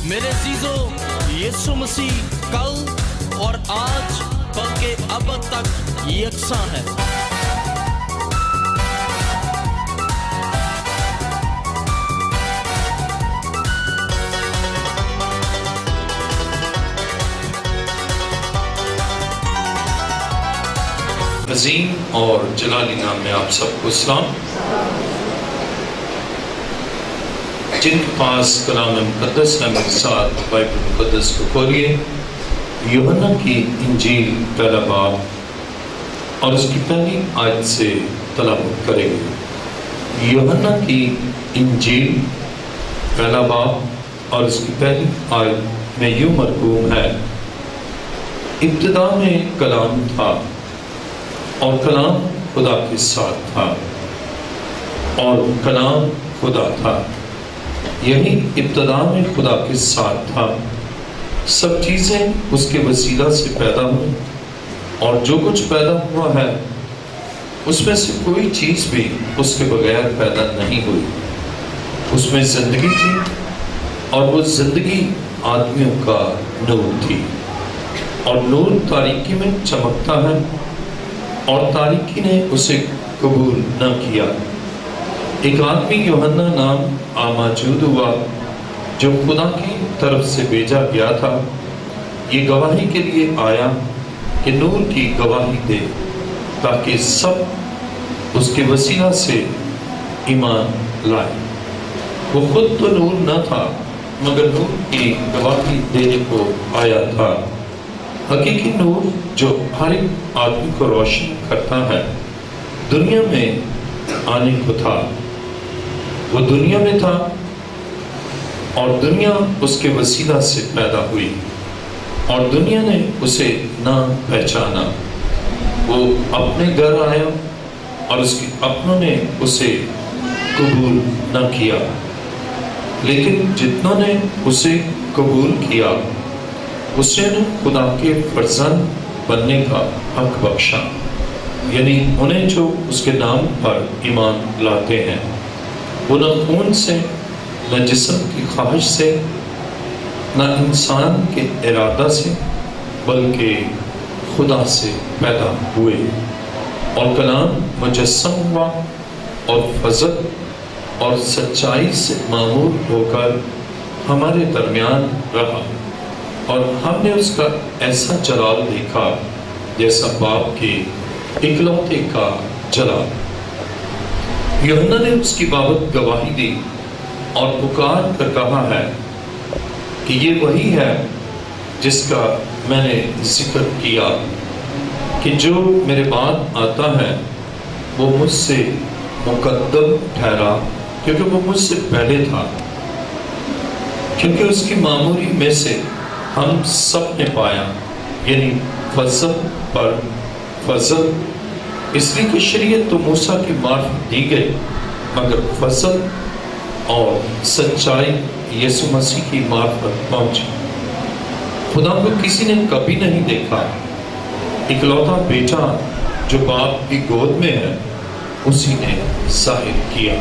میرے عزیزو، یسوع مسیح کل اور آج بلکہ ابد تک یکساں ہے۔ عظیم اور جلالی نام میں آپ سب کو سلام۔ جن کے پاس کلام مقدس ہے میرے ساتھ بائبل مقدس کو کھولیے، یوحنا کی انجیل پہلا باب اور اس کی پہلی آیت سے تلاوت کریں گے۔ یوحنا کی انجیل پہلا باب اور اس کی پہلی آیت میں یوں مرقوم ہے: ابتدا میں کلام تھا اور کلام خدا کے ساتھ تھا اور کلام خدا تھا۔ یہی ابتدا میں خدا کے ساتھ تھا۔ سب چیزیں اس کے وسیلہ سے پیدا ہوئی اور جو کچھ پیدا ہوا ہے اس میں سے کوئی چیز بھی اس کے بغیر پیدا نہیں ہوئی۔ اس میں زندگی تھی اور وہ زندگی آدمیوں کا نور تھی، اور نور تاریکی میں چمکتا ہے اور تاریکی نے اسے قبول نہ کیا۔ ایک آدمی یوحنا نام موجود ہوا جو خدا کی طرف سے بھیجا گیا تھا۔ یہ گواہی کے لیے آیا کہ نور کی گواہی دے تاکہ سب اس کے وسیلہ سے ایمان لائے۔ وہ خود تو نور نہ تھا مگر نور کی گواہی دینے کو آیا تھا۔ حقیقی نور جو ہر ایک آدمی کو روشن کرتا ہے دنیا میں آنے کو تھا۔ وہ دنیا میں تھا اور دنیا اس کے وسیلہ سے پیدا ہوئی اور دنیا نے اسے نہ پہچانا۔ وہ اپنے گھر آیا اور اس کے اپنوں نے اسے قبول نہ کیا، لیکن جتنوں نے اسے قبول کیا اسے نے خدا کے فرزند بننے کا حق بخشا، یعنی انہیں جو اس کے نام پر ایمان لاتے ہیں۔ وہ نہ خون سے، نہ جسم کی خواہش سے، نہ انسان کے ارادہ سے، بلکہ خدا سے پیدا ہوئے۔ اور کلام مجسم ہوا اور فضل اور سچائی سے معمور ہو کر ہمارے درمیان رہا، اور ہم نے اس کا ایسا جلال دیکھا جیسا باپ کے اکلوتے کا جلال۔ یوحنا نے اس کی بابت گواہی دی اور پکار کر کہا ہے کہ یہ وہی ہے جس کا میں نے ذکر کیا کہ جو میرے بعد آتا ہے وہ مجھ سے مقدم ٹھہرا کیونکہ وہ مجھ سے پہلے تھا، کیونکہ اس کی معموری میں سے ہم سب نے پایا، یعنی فضل پر فضل، اس لیے کہ شریعت تو موسیٰ کی معرفت دی گئی مگر فضل اور سچائی یسوع مسیح کی معرفت پہنچی۔ خدا کو کسی نے کبھی نہیں دیکھا، اکلوتا بیٹا جو باپ کی گود میں ہے اسی نے ظاہر کیا۔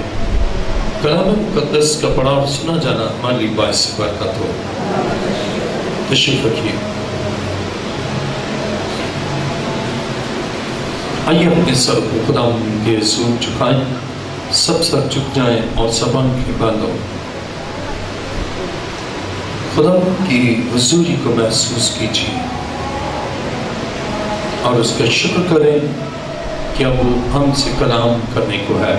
کلام مقدس کا پڑھا اور سنا جانا ہمارے لیے باعث برکت ہو۔ تشریف رکھیے۔ آئیے اپنے سر کو خدا کے حضور جھکائیں، سب سر جھک جائیں اور سب آنکھیں بند ہو۔ خدا کی حضوری کو محسوس کیجیے اور اس کا شکر کریں کہ اب وہ ہم سے کلام کرنے کو ہے۔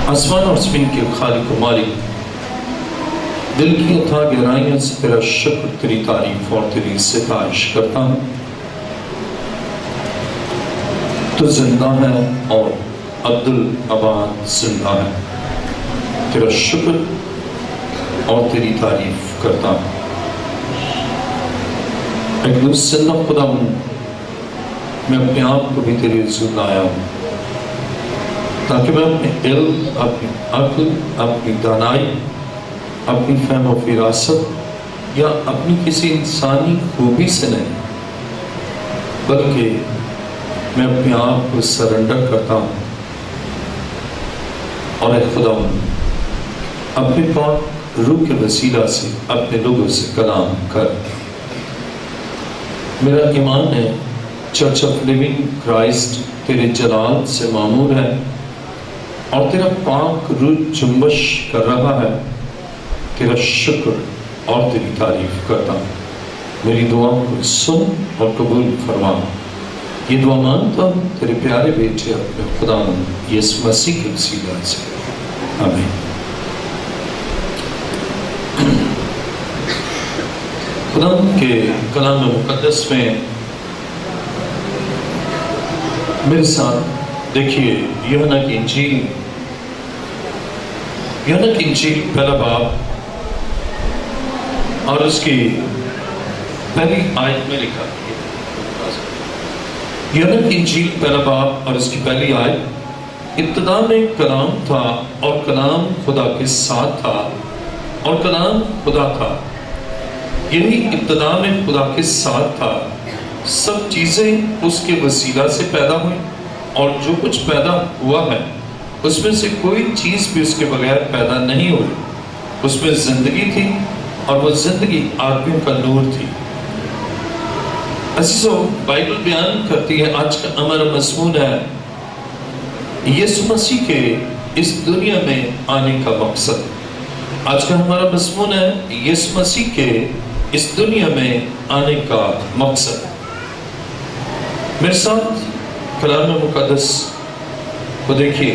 آسمان اور زمین کے خالق و مالک، دل کی اتھا گہرائیوں سے تیرا شکر، تیری تعریف اور تیری ستائش کرتا ہوں۔ تو زندہ ہے اور عبدالآباد زندہ ہے، تیرا شکر اور تیری تعریف کرتا ہوں۔ ایک زندہ خدا ہوں، میں اپنے آپ کو بھی تیرے حضور لایا ہوں تاکہ میں اپنے علم، اپنی عقل، اپنی دانائی، اپنی فہم و فراست یا اپنی کسی انسانی خوبی سے نہیں بلکہ میں اپنے آپ کو سرنڈر کرتا ہوں اور اے خدا اپنے پاک روح کے وسیلہ سے اپنے لوگوں سے کلام کر۔ میرا ایمان ہے چرچ آف لیونگ کرائسٹ تیرے جلال سے معمور ہے اور تیرا پاک روح جنبش کر رہا ہے۔ تیرا شکر اور تیری تعریف کرتا ہوں۔ میری دعا کو سن اور قبول فرما۔ یہ دعا مانتا ہوں تیرے پیارے بیٹے اپنے خداوند یسوع مسیح کے وسیلہ سے، آمین۔ خداوند کے کلام مقدس میں میرے ساتھ دیکھیے یوحنا کی انجیل پہلا باب اور اس کی پہلی آیت میں لکھا ہے۔ یوحنا کی انجیل پہلا باب اور اس کی پہلی آیت، ابتدا میں کلام تھا اور کلام خدا کے ساتھ تھا اور کلام خدا تھا۔ یہی ابتدا میں خدا کے ساتھ تھا۔ سب چیزیں اس کے وسیلہ سے پیدا ہوئی اور جو کچھ پیدا ہوا ہے اس میں سے کوئی چیز بھی اس کے بغیر پیدا نہیں ہوئی۔ اس میں زندگی تھی اور وہ زندگی آدمیوں کا نور تھی۔ عزیزو، بائبل بیان کرتی ہے آج کا ہمارا مضمون ہے یسوع مسیح کے اس دنیا میں آنے کا مقصد۔ آج کا ہمارا مضمون ہے یسوع مسیح کے اس دنیا میں آنے کا مقصد۔ میرے ساتھ کلام مقدس کو دیکھیے،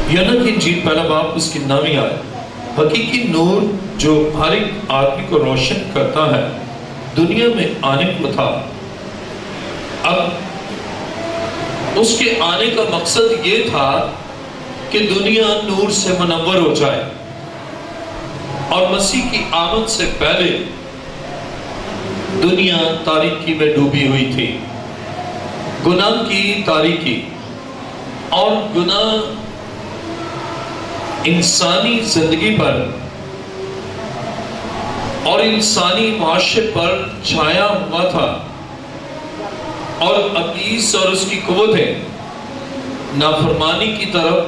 یوحنا کی انجیل پہلا باب اس کی نامی آیت، حقیقی نور جو ہر ایک آدمی کو روشن کرتا ہے دنیا میں آنے کو تھا۔ اب اس کے آنے کا مقصد یہ تھا کہ دنیا نور سے منور ہو جائے، اور مسیح کی آمد سے پہلے دنیا تاریکی میں ڈوبی ہوئی تھی، گناہ کی تاریکی، اور گناہ انسانی زندگی پر اور انسانی معاشرے پر چھایا ہوا تھا، اور ابلیس اور اس کی قوتیں نافرمانی کی طرف،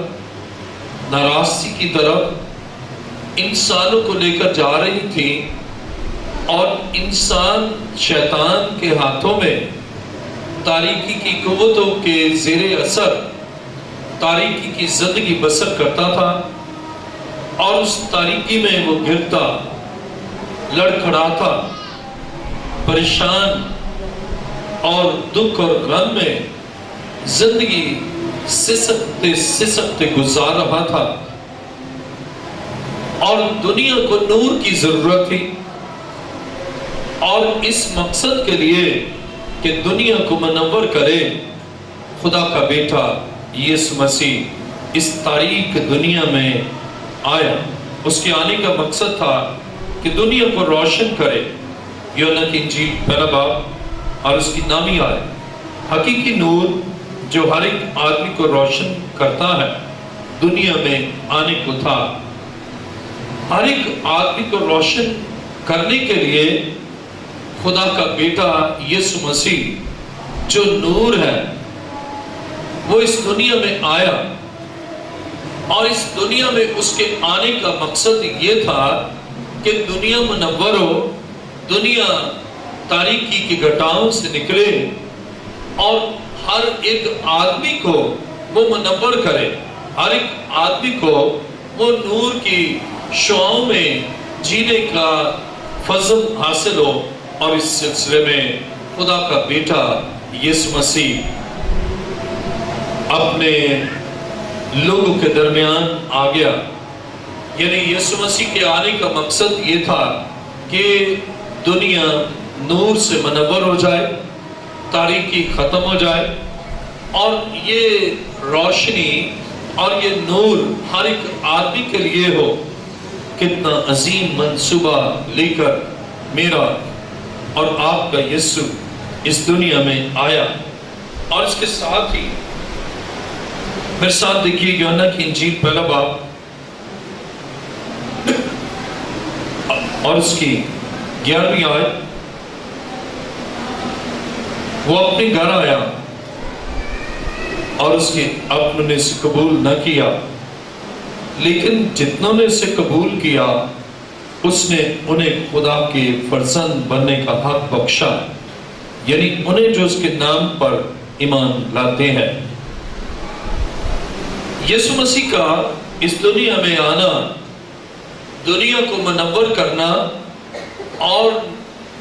ناراستی کی طرف انسانوں کو لے کر جا رہی تھی، اور انسان شیطان کے ہاتھوں میں تاریکی کی قوتوں کے زیر اثر تاریکی کی زندگی بسر کرتا تھا، اور اس تاریکی میں وہ گرتا، لڑکھڑاتا، پریشان اور دکھ اور غم میں زندگی سسکتے گزار رہا تھا، اور دنیا کو نور کی ضرورت تھی، اور اس مقصد کے لیے کہ دنیا کو منور کرے خدا کا بیٹا یسوع مسیح اس تاریک دنیا میں آیا۔ اس کے آنے کا مقصد تھا کہ دنیا کو روشن کرے۔ یوحنا کی انجیل پہلا باب اور اس کی نامی آیت، حقیقی نور جو ہر ایک آدمی کو روشن کرتا ہے دنیا میں آنے کو تھا۔ ہر ایک آدمی کو روشن کرنے کے لیے خدا کا بیٹا یسوع مسیح جو نور ہے وہ اس دنیا میں آیا، اور اس دنیا میں اس کے آنے کا مقصد یہ تھا کہ دنیا منور ہو، دنیا تاریکی کی گٹاؤں سے نکلے، اور ہر ایک آدمی کو وہ منور کرے، ہر ایک آدمی کو وہ نور کی شعاؤں میں جینے کا فضل حاصل ہو۔ اور اس سلسلے میں خدا کا بیٹا یسوع مسیح اپنے لوگوں کے درمیان آ گیا۔ یعنی یسوع مسیح کے آنے کا مقصد یہ تھا کہ دنیا نور سے منور ہو جائے، تاریکی ختم ہو جائے، اور یہ روشنی اور یہ نور ہر ایک آدمی کے لیے ہو۔ کتنا عظیم منصوبہ لے کر میرا اور آپ کا یسوع اس دنیا میں آیا۔ اور اس کے ساتھ ہی میرے ساتھ دیکھیے یوحنا کی انجیل پہلا باب اور اس کی 11ویں آیت، وہ اپنے گھر آیا اور اس کے اپنے نے قبول نہ کیا، لیکن جتنوں نے اسے قبول کیا اس نے انہیں خدا کے فرزند بننے کا حق بخشا، یعنی انہیں جو اس کے نام پر ایمان لاتے ہیں۔ یسوع مسیح کا اس دنیا میں آنا، دنیا کو منور کرنا اور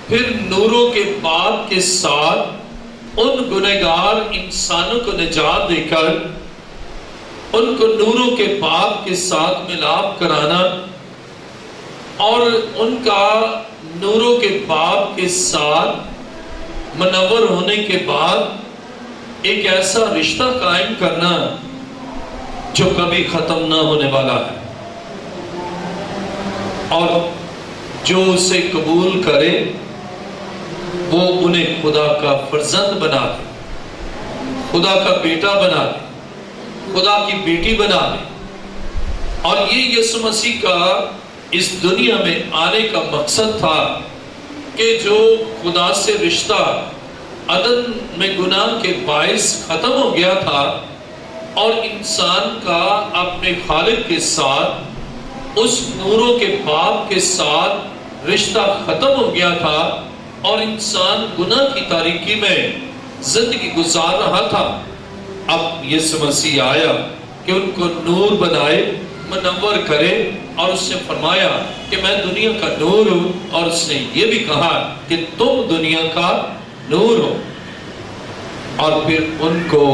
پھر نوروں کے باب کے ساتھ ان گنہگار انسانوں کو نجات دے کر ان کو نوروں کے باب کے ساتھ ملاپ کرانا اور ان کا نوروں کے باب کے ساتھ منور ہونے کے بعد ایک ایسا رشتہ قائم کرنا جو کبھی ختم نہ ہونے والا ہے، اور جو اسے قبول کرے وہ انہیں خدا کا فرزند بنا دے، خدا کا بیٹا بنا دے، خدا کی بیٹی بنا دے۔ اور یہ یسوع مسیح کا اس دنیا میں آنے کا مقصد تھا کہ جو خدا سے رشتہ عدن میں گناہ کے باعث ختم ہو گیا تھا اور انسان کا اپنے خالق کے ساتھ اس نوروں کے باپ کے ساتھ رشتہ ختم ہو گیا تھا اور انسان گناہ کی تاریکی میں زندگی گزار رہا تھا، اب یسوع مسیح آیا کہ ان کو نور بنائے، منور کرے، اور اس نے فرمایا کہ میں دنیا کا نور ہوں، اور اس نے یہ بھی کہا کہ تم دنیا کا نور ہو، اور پھر ان کو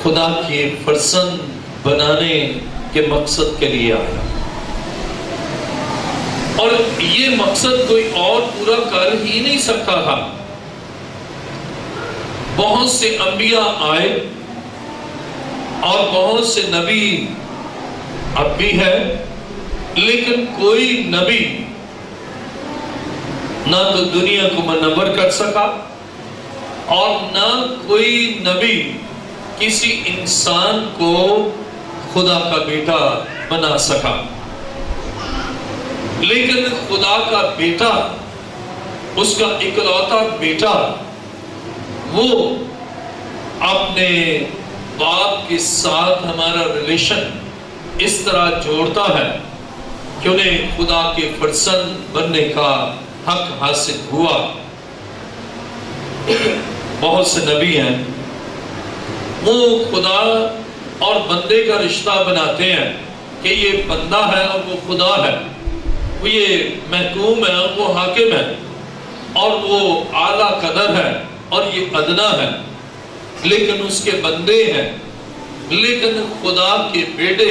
خدا کے فرزند بنانے کے مقصد کے لیے آیا، اور یہ مقصد کوئی اور پورا کر ہی نہیں سکتا تھا۔ بہت سے انبیاء آئے اور بہت سے نبی اب بھی ہے، لیکن کوئی نبی نہ تو دنیا کو منور کر سکا اور نہ کوئی نبی کسی انسان کو خدا کا بیٹا بنا سکا، لیکن خدا کا بیٹا، اس کا اکلوتا بیٹا، وہ اپنے باپ کے ساتھ ہمارا ریلیشن اس طرح جوڑتا ہے کہ انہیں خدا کے فرزند بننے کا حق حاصل ہوا۔ بہت سے نبی ہیں، وہ خدا اور بندے کا رشتہ بناتے ہیں کہ یہ بندہ ہے اور وہ خدا ہے، وہ یہ محکوم ہے اور وہ حاکم ہے، اور وہ اعلیٰ قدر ہے اور یہ ادنا ہے، لیکن اس کے بندے ہیں۔ لیکن خدا کے بیٹے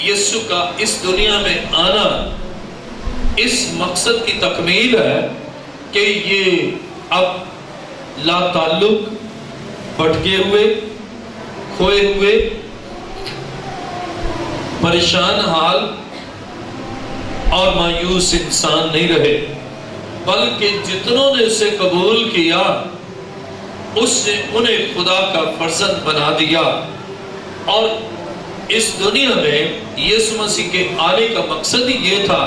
یسوع کا اس دنیا میں آنا اس مقصد کی تکمیل ہے کہ یہ اب لا تعلق، بھٹکے ہوئے، کھوئے ہوئے، پریشان حال اور مایوس انسان نہیں رہے، بلکہ جتنوں نے اسے قبول کیا اس نے انہیں خدا کا فرزند بنا دیا۔ اور اس دنیا میں یسوع مسیح کے آنے کا مقصد ہی یہ تھا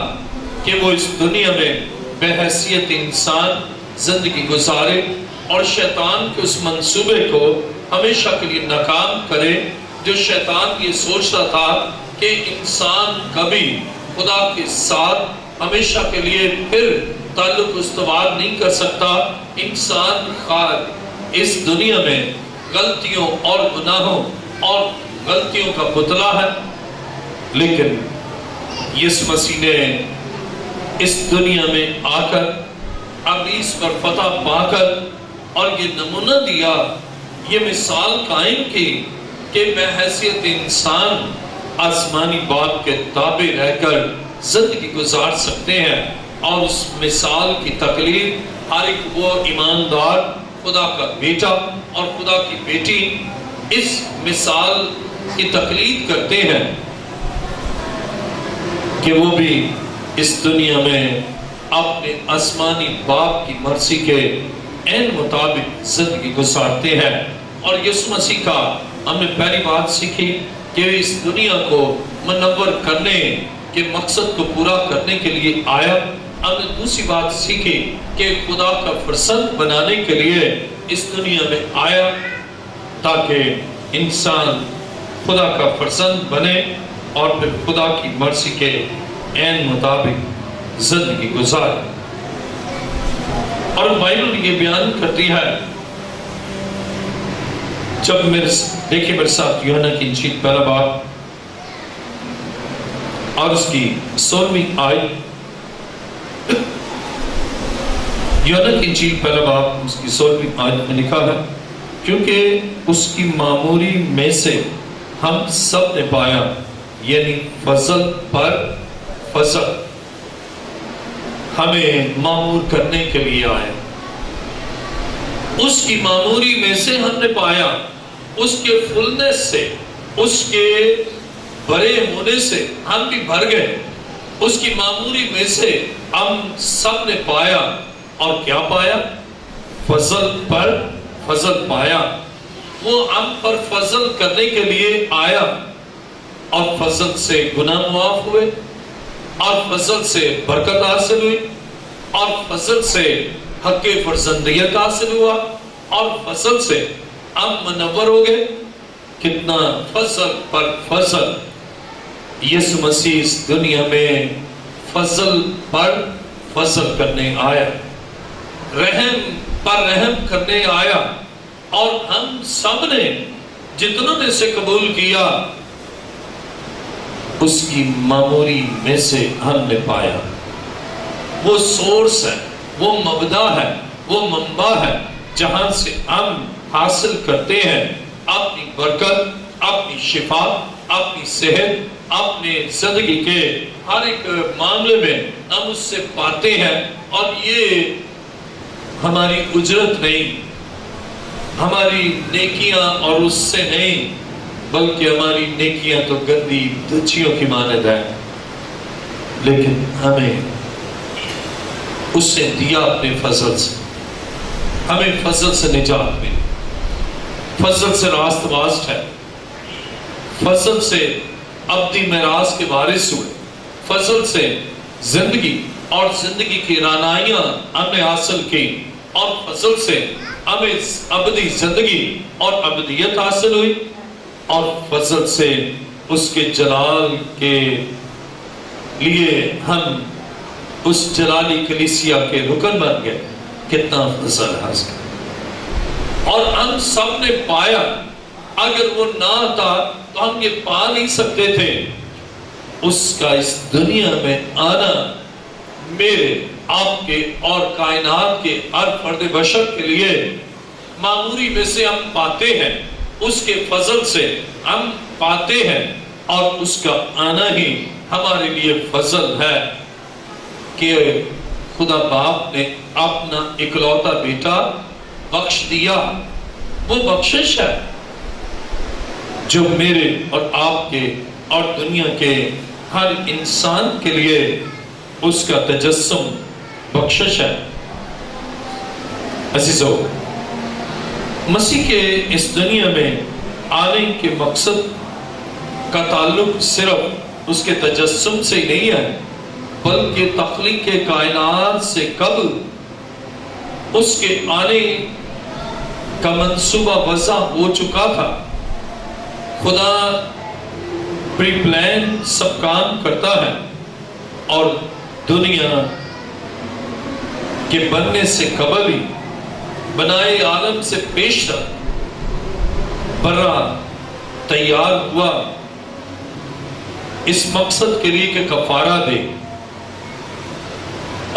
کہ وہ اس دنیا میں بے حیثیت انسان زندگی گزارے اور شیطان کے اس منصوبے کو ہمیشہ کے لیے ناکام کرے، جو شیطان یہ سوچتا تھا کہ انسان کبھی خدا کے ساتھ ہمیشہ کے لیے پھر تعلق استوار نہیں کر سکتا۔ انسان اس دنیا میں غلطیوں اور گناہوں اور غلطیوں کا پتلا ہے، لیکن یسوع مسیح نے اس دنیا میں آ کر ابلیس پر فتح پا کر اور یہ نمونہ دیا، یہ مثال قائم کی کہ بحیثیت انسان آسمانی باپ کے تابع رہ کر زندگی گزار سکتے ہیں، اور اس مثال کی تقلید ہر ایک وہ ایماندار خدا کا بیٹا اور خدا کی بیٹی اس مثال کی تقلید کرتے ہیں کہ وہ بھی اس دنیا میں اپنے آسمانی باپ کی مرضی کے عین مطابق زندگی گزارتے ہیں۔ اور یسوع مسیح کا ہم نے پہلی بات سیکھی کہ اس دنیا کو منور کرنے کے مقصد کو پورا کرنے کے لیے آیا۔ ہم نے دوسری بات سیکھی کہ خدا کا فرزند بنانے کے لیے اس دنیا میں آیا تاکہ انسان خدا کا فرزند بنے اور پھر خدا کی مرضی کے عین مطابق زندگی گزاری۔ اور بائبل یہ بیان کرتی ہے، جب دیکھیں میرے ساتھ یوحنا کی انجیل پہلا باب اور اس کی 16ویں آیت، یوحنا کی انجیل پہلا باب اس کی 16ویں آیت میں لکھا ہے، کیونکہ اس کی معموری میں سے ہم سب نے پایا، یعنی فضل پر فضل، ہمیں معمور کرنے کے لیے آئے۔ اس کی معموری میں سے ہم نے پایا، اس کے فلنس سے، اس کے بڑے ہونے سے ہم بھی بھر گئے۔ اس کی معموری میں سے ہم سب نے پایا، اور کیا پایا؟ فضل پر فضل پایا۔ وہ ہم پر فضل کرنے کے لیے آیا، اور فضل سے گناہ معاف ہوئے، اور فضل سے برکت حاصل ہوئی، اور فضل سے حق فرزندیت حاصل ہوا، اور فضل سے ہم منور ہو گئے۔ کتنا فضل پر فضل! یسوع مسیح اس دنیا میں فضل پر فضل کرنے آیا، رحم پر رحم کرنے آیا، اور ہم سب نے جتنوں نے سے قبول کیا، اس کی معموری میں سے ہم نے پایا۔ وہ سورس ہے، وہ مبدا ہے، وہ منبع ہے، جہاں سے ہم حاصل کرتے ہیں اپنی برکت، اپنی شفا، اپنی صحت، اپنے زندگی کے ہر ایک معاملے میں ہم اس سے پاتے ہیں۔ اور یہ ہماری اجرت نہیں، ہماری نیکیاں اور اس سے نہیں، بلکہ ہماری نیکیاں تو گندی دچیوں کی مانند ہے، لیکن ہمیں اس سے دیا اپنے فضل سے، ہمیں فضل سے نجات ملی، فضل سے راست باز ہے، فضل سے ابدی میراث کے وارث ہوئے، فضل سے زندگی اور زندگی کی رانائیاں ہم نے حاصل کی، اور فضل سے ہمیں ابدی زندگی اور ابدیت حاصل ہوئی، اور فضل سے اس کے جلال کے لیے ہم اس جلالی کلیسیا کے رکن بن گئے۔ کتنا فضل حاصل! اور ہم سب نے پایا۔ اگر وہ نہ تھا تو ہم یہ پا نہیں سکتے تھے۔ اس کا اس دنیا میں آنا میرے، آپ کے اور کائنات کے ہر فرد بشر کے لیے معموری میں سے ہم پاتے ہیں، اس کے فضل سے ہم پاتے ہیں، اور اس کا آنا ہی ہمارے لیے فضل ہے کہ خدا باپ نے اپنا اکلوتا بیٹا بخش دیا۔ وہ بخشش ہے جو میرے اور آپ کے اور دنیا کے ہر انسان کے لیے اس کا تجسم بخشش ہے۔ عزیزو، مسیح کے اس دنیا میں آنے کے مقصد کا تعلق صرف اس کے تجسم سے ہی نہیں ہے، بلکہ تخلیق کائنات سے قبل اس کے آنے کا منصوبہ وضع ہو چکا تھا۔ خدا پری پلان سب کام کرتا ہے، اور دنیا کے بننے سے قبل ہی بنائے عالم سے پیشتر برا تیار ہوا اس مقصد کے لیے کہ کفارہ دے،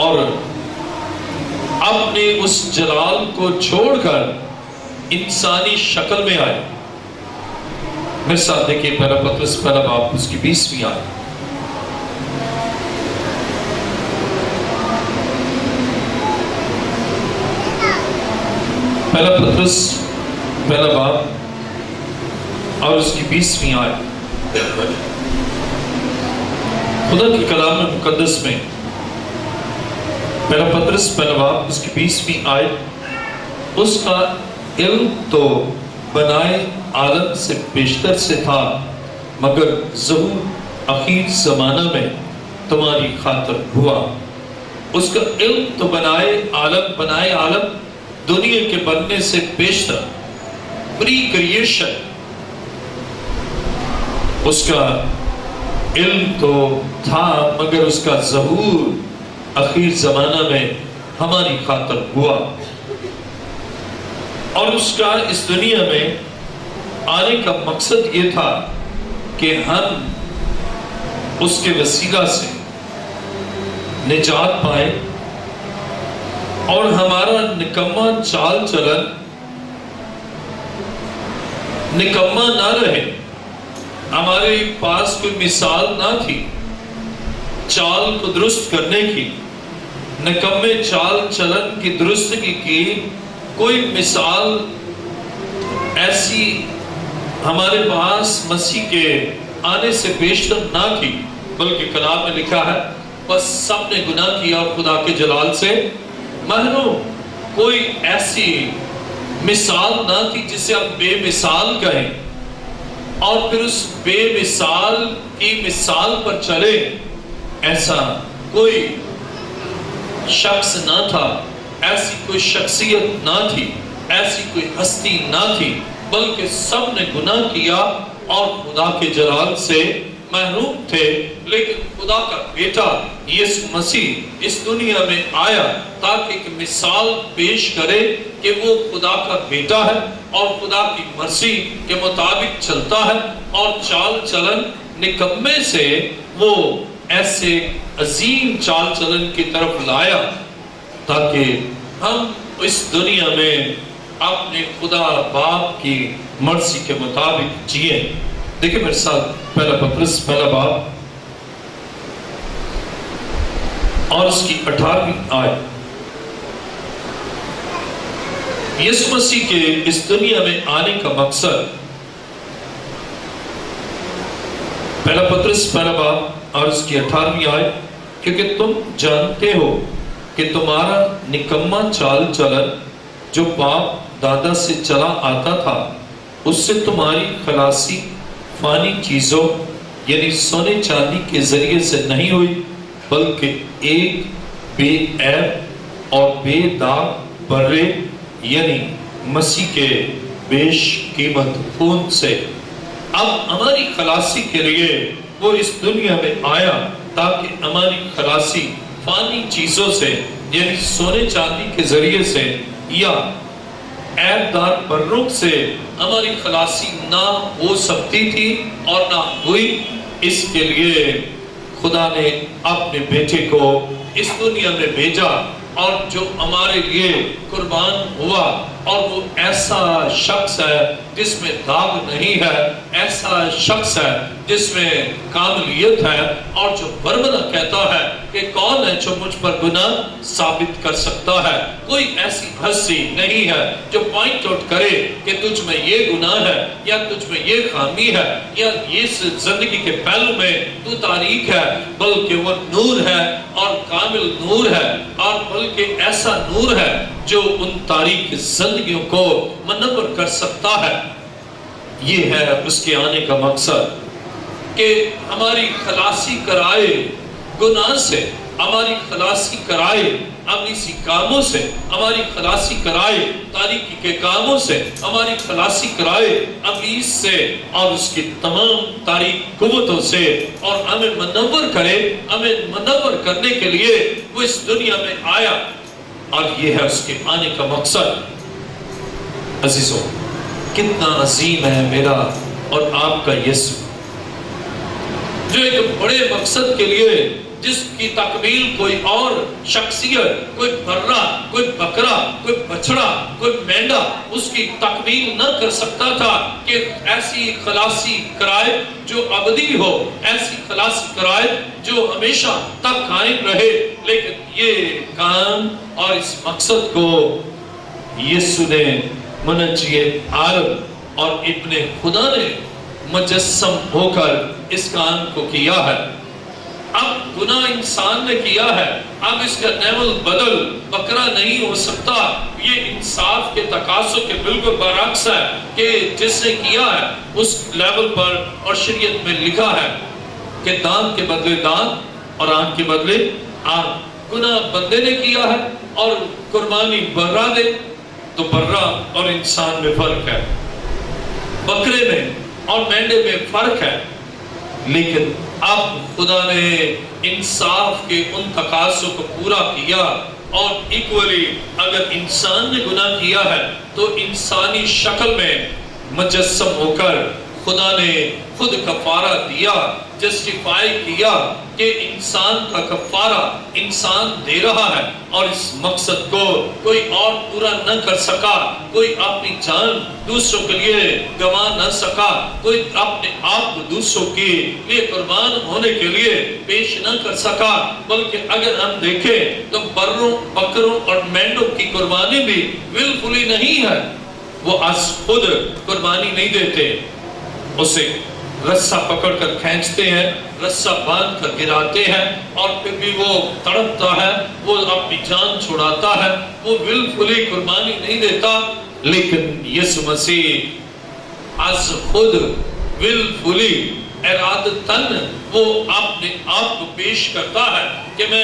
اور اپنے اس جلال کو چھوڑ کر انسانی شکل میں آئے۔ میرے ساتھ دیکھیں پہلا پطرس پہلا باب اس کی 20ویں آیت۔ پہلا پطرس پہلا باب اور اس کی 20ویں آیت۔ خدا کی کلام مقدس میں پہلا پطرس پہلا باب اس کی 20ویں آیت، اس کا علم تو بنائے عالم سے بیشتر سے تھا، مگر ظہور اخیر زمانہ میں تمہاری خاطر ہوا۔ اس کا علم تو بنائے عالم دنیا کے بننے سے بیشتر، پری کریشن، اس کا علم تو تھا مگر اس کا ظہور اخیر زمانہ میں ہماری خاطر ہوا، اور اس کا اس دنیا میں آنے کا مقصد یہ تھا کہ ہم اس کے وسیلہ سے نجات پائیں اور ہمارا نکما چال چلن نکما نہ رہے۔ ہمارے پاس کوئی مثال نہ تھی چال کو درست کرنے کی، نکمے چال چلن کی درستگی کی کوئی مثال ایسی ہمارے پاس مسیح کے آنے سے بیشتر نہ تھی، بلکہ کلام میں لکھا ہے بس سب نے گناہ کیا اور خدا کے جلال سے محروم۔ کوئی ایسی مثال نہ تھی جسے آپ بے مثال کہیں، اور پھر اس بے مثال کی مثال پر چلے، ایسا کوئی شخص نہ تھا، ایسی کوئی شخصیت نہ تھی، ایسی کوئی ہستی نہ تھی، بلکہ سب نے گناہ کیا اور خدا کے جلال سے محروم تھے۔ لیکن خدا کا بیٹا یسوع مسیح اس دنیا میں آیا تاکہ ایک مثال پیش کرے کہ وہ خدا کا بیٹا ہے اور خدا کی مرضی کے مطابق چلتا ہے، اور چال چلن نکمے سے وہ ایسے عظیم چال چلن کی طرف لایا تاکہ ہم اس دنیا میں اپنے خدا باپ کی مرضی کے مطابق جئیں۔ دیکھیں میرے ساتھ پہلا پطرس پہلا باب اور اس کی 18ویں آیت۔ یسوع مسیح کے اس دنیا میں آنے کا مقصد، پہلا پطرس پہلا باب اور اس کی 18ویں آیت، کیونکہ تم جانتے ہو کہ تمہارا نکما چال چلن جو باپ دادا سے چلا آتا تھا، اس سے تمہاری خلاصی فانی چیزوں یعنی سونے چاندی کے ذریعے سے نہیں ہوئی، بلکہ ایک بے عیب اور بے داغ برے یعنی مسیح کے بیش قیمت خون سے۔ اب ہماری خلاصی کے لیے وہ اس دنیا میں آیا تاکہ ہماری خلاصی فانی چیزوں سے یعنی سونے چاندی کے ذریعے سے یا عیب دار بروں سے ہماری خلاصی نہ ہو سکتی تھی اور نہ ہوئی۔ اس کے لیے خدا نے اپنے بیٹے کو اس دنیا میں بھیجا، اور جو ہمارے لیے قربان ہوا، اور وہ ایسا شخص ہے جس میں داغ نہیں ہے، ایسا شخص ہے جس میں کاملیت ہے، اور جو برمنا کہتا ہے کہ کون ہے جو مجھ پر گناہ ثابت کر سکتا ہے۔ کوئی ایسی ہستی نہیں ہے جو پوائنٹ آؤٹ کرے کہ تجھ میں یہ گناہ ہے یا تجھ میں یہ خامی ہے یا اس زندگی کے پہلو میں تو تاریک ہے، بلکہ وہ نور ہے اور کامل نور ہے، اور بلکہ ایسا نور ہے جو ان تاریک زندگیوں کو منور کر سکتا ہے۔ یہ ہے اس کے آنے کا مقصد کہ ہماری خلاصی کرائے گناہ سے، ہماری خلاصی کرائے ابلیسی کاموں سے، ہماری خلاصی کرائے تاریکی کے کاموں سے، ہماری خلاصی کرائے ابلیس سے اور اس کی تمام تاریک قوتوں سے، اور ہمیں منور کرے۔ ہمیں منور کرنے کے لیے وہ اس دنیا میں آیا، اور یہ ہے اس کے آنے کا مقصد۔ عزیزوں، کتنا عظیم ہے میرا اور آپ کا یسوع، جو ایک بڑے مقصد کے لیے، جس کی تکمیل کوئی اور شخصیت، کوئی برا، کوئی بکرا، کوئی بچڑا، کوئی مینڈا اس کی تکمیل نہ کر سکتا تھا، کہ ایسی خلاصی کرائے جو ابدی ہو، ایسی خلاصی کرائے جو ہمیشہ تک قائم رہے۔ لیکن یہ کام اور اس مقصد کو یسوع نے منجی عالم اور ابن خدا نے مجسم ہو کر اس کام کو کیا ہے۔ اب گناہ انسان نے کیا ہے، اب اس کا نعمل بدل بکرا نہیں ہو سکتا۔ یہ انصاف کے تقاضوں کے بالکل برعکس ہے کہ جس نے کیا ہے اس لیول پر، اور شریعت میں لکھا ہے کہ دانت کے بدلے دانت اور آنکھ کے بدلے آنکھ۔ گناہ بندے نے کیا ہے اور قربانی برا دے، تو برا اور انسان میں فرق ہے، بکرے میں اور مینڈے میں فرق ہے، لیکن اب خدا نے انصاف کے ان تقاضوں کو پورا کیا، اور ایکولی اگر انسان نے گناہ کیا ہے تو انسانی شکل میں مجسم ہو کر خدا نے خود کفارہ دیا، جسٹیفائی کیا کہ انسان کا کفارہ انسان دے رہا ہے، اور اس مقصد کو کوئی اور پورا نہ کر سکا، کوئی اپنی جان دوسروں کے لیے گنوا نہ سکا، کوئی اپنے آپ کو دوسروں کے لیے قربان ہونے کے لیے پیش نہ کر سکا، بلکہ اگر ہم دیکھیں تو بروں، بکروں اور مینڈوں کی قربانی بھی willfully نہیں ہے، وہ از خود قربانی نہیں دیتے، اسے رسہ پکڑ کر کھینچتے ہیں، رسہ باندھ کر گراتے ہیں، اور پھر بھی وہ تڑپتا ہے، وہ اپنی جان چھڑاتا ہے، وہ willfully قربانی نہیں دیتا، لیکن یسوع مسیح از خود willfully ارادتاً وہ اپنے آپ کو پیش کرتا ہے کہ میں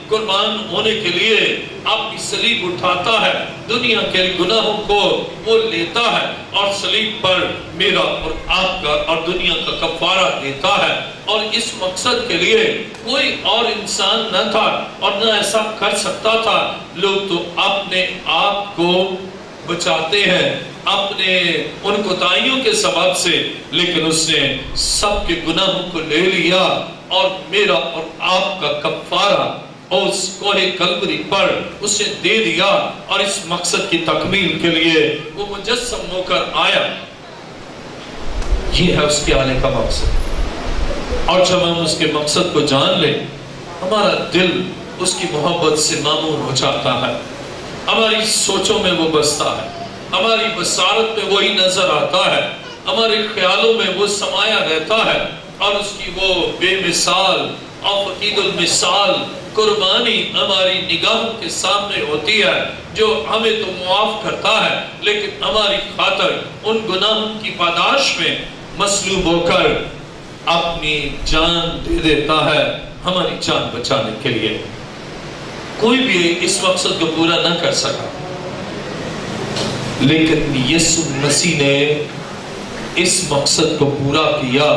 قربان ہونے کے لیے اپنی صلیب اٹھاتا ہے، دنیا کے گناہوں کو وہ لیتا ہے، اور صلیب پر میرا اور آپ کا اور دنیا کا کفارہ دیتا ہے، اور اس مقصد کے لیے کوئی اور انسان نہ تھا اور نہ ایسا کر سکتا تھا۔ لوگ تو اپنے آپ کو بچاتے ہیں اپنے ان کوتاہیوں کے سبب سے، لیکن اس نے سب کے گناہوں کو لے لیا، اور میرا اور آپ کا کفارہ اس کوہ کلوری پر اسے دے دیا، اور اس مقصد کی تکمیل کے لیے وہ مجسم ہو کر آیا۔ یہ ہے اس کے آنے کا مقصد، اور جب ہم اس کے مقصد کو جان لیں، ہمارا دل اس کی محبت سے معمور ہو جاتا ہے، ہماری سوچوں میں وہ بستا ہے، ہماری بصارت میں وہی نظر آتا ہے، ہمارے خیالوں میں وہ سمایا رہتا ہے، اور اس کی وہ بے مثال اور فقید المثال قربانی ہماری نگاہوں کے سامنے ہوتی ہے، جو ہمیں تو معاف کرتا ہے، لیکن ہماری خاطر ان گناہوں کی پاداش میں مصلوب ہو کر اپنی جان دے دیتا ہے ہماری جان بچانے کے لیے۔ کوئی بھی اس مقصد کو پورا نہ کر سکا، لیکن یسوع مسیح نے اس مقصد کو پورا کیا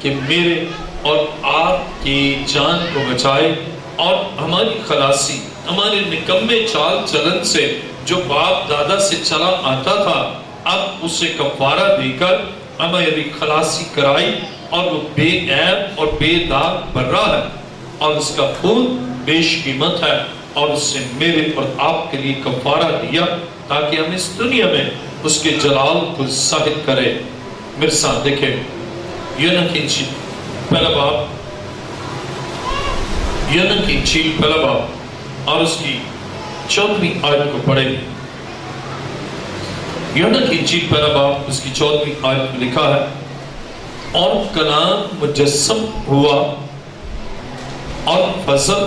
کہ میرے اور آپ کی جان کو بچائے، اور ہماری خلاصی، ہمارے نکمے چال چلن سے جو باپ دادا سے چلا آتا تھا، اب اسے کفارہ دے کر ہماری خلاصی کرائی، اور وہ بے عیب اور بے داغ برا ہے، اور اس کا خون بیش قیمت ہے، اور اس نے میرے اور آپ کے لیے کفارہ دیا تاکہ ہم اس دنیا میں اس کے جلال کو ظاہر کریں۔ میرے ساتھ دیکھیں یوحنا کی انجیل پہلا باب، یوحنا کی انجیل پہلا باب اور اس کی 14ویں آیت کو پڑھیں۔ یوحنا کی انجیل پہلا باب اس کی 14ویں آیت میں لکھا ہے، اور کلام مجسم ہوا اور فضل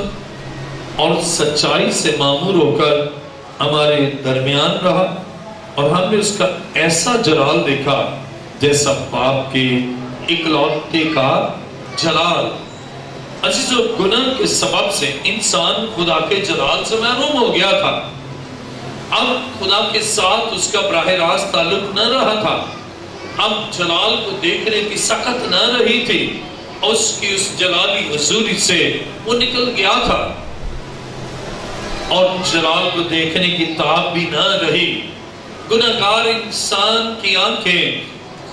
اور سچائی سے معمور ہو کر ہمارے درمیان رہا، اور ہم نے اس کا ایسا جلال دیکھا جیسا باپ کے اکلوتے کا جلال۔ عزیزو، گناہ کے سبب سے انسان خدا کے جلال سے محروم ہو گیا تھا، اب خدا کے ساتھ اس کا براہ راست تعلق نہ رہا تھا، اب جلال کو دیکھنے کی سخت نہ رہی تھی، اس کی اس جلالی حضوری سے وہ نکل گیا تھا، اور جلال کو دیکھنے کی تاب بھی نہ رہی۔ گناہگار انسان کی آنکھیں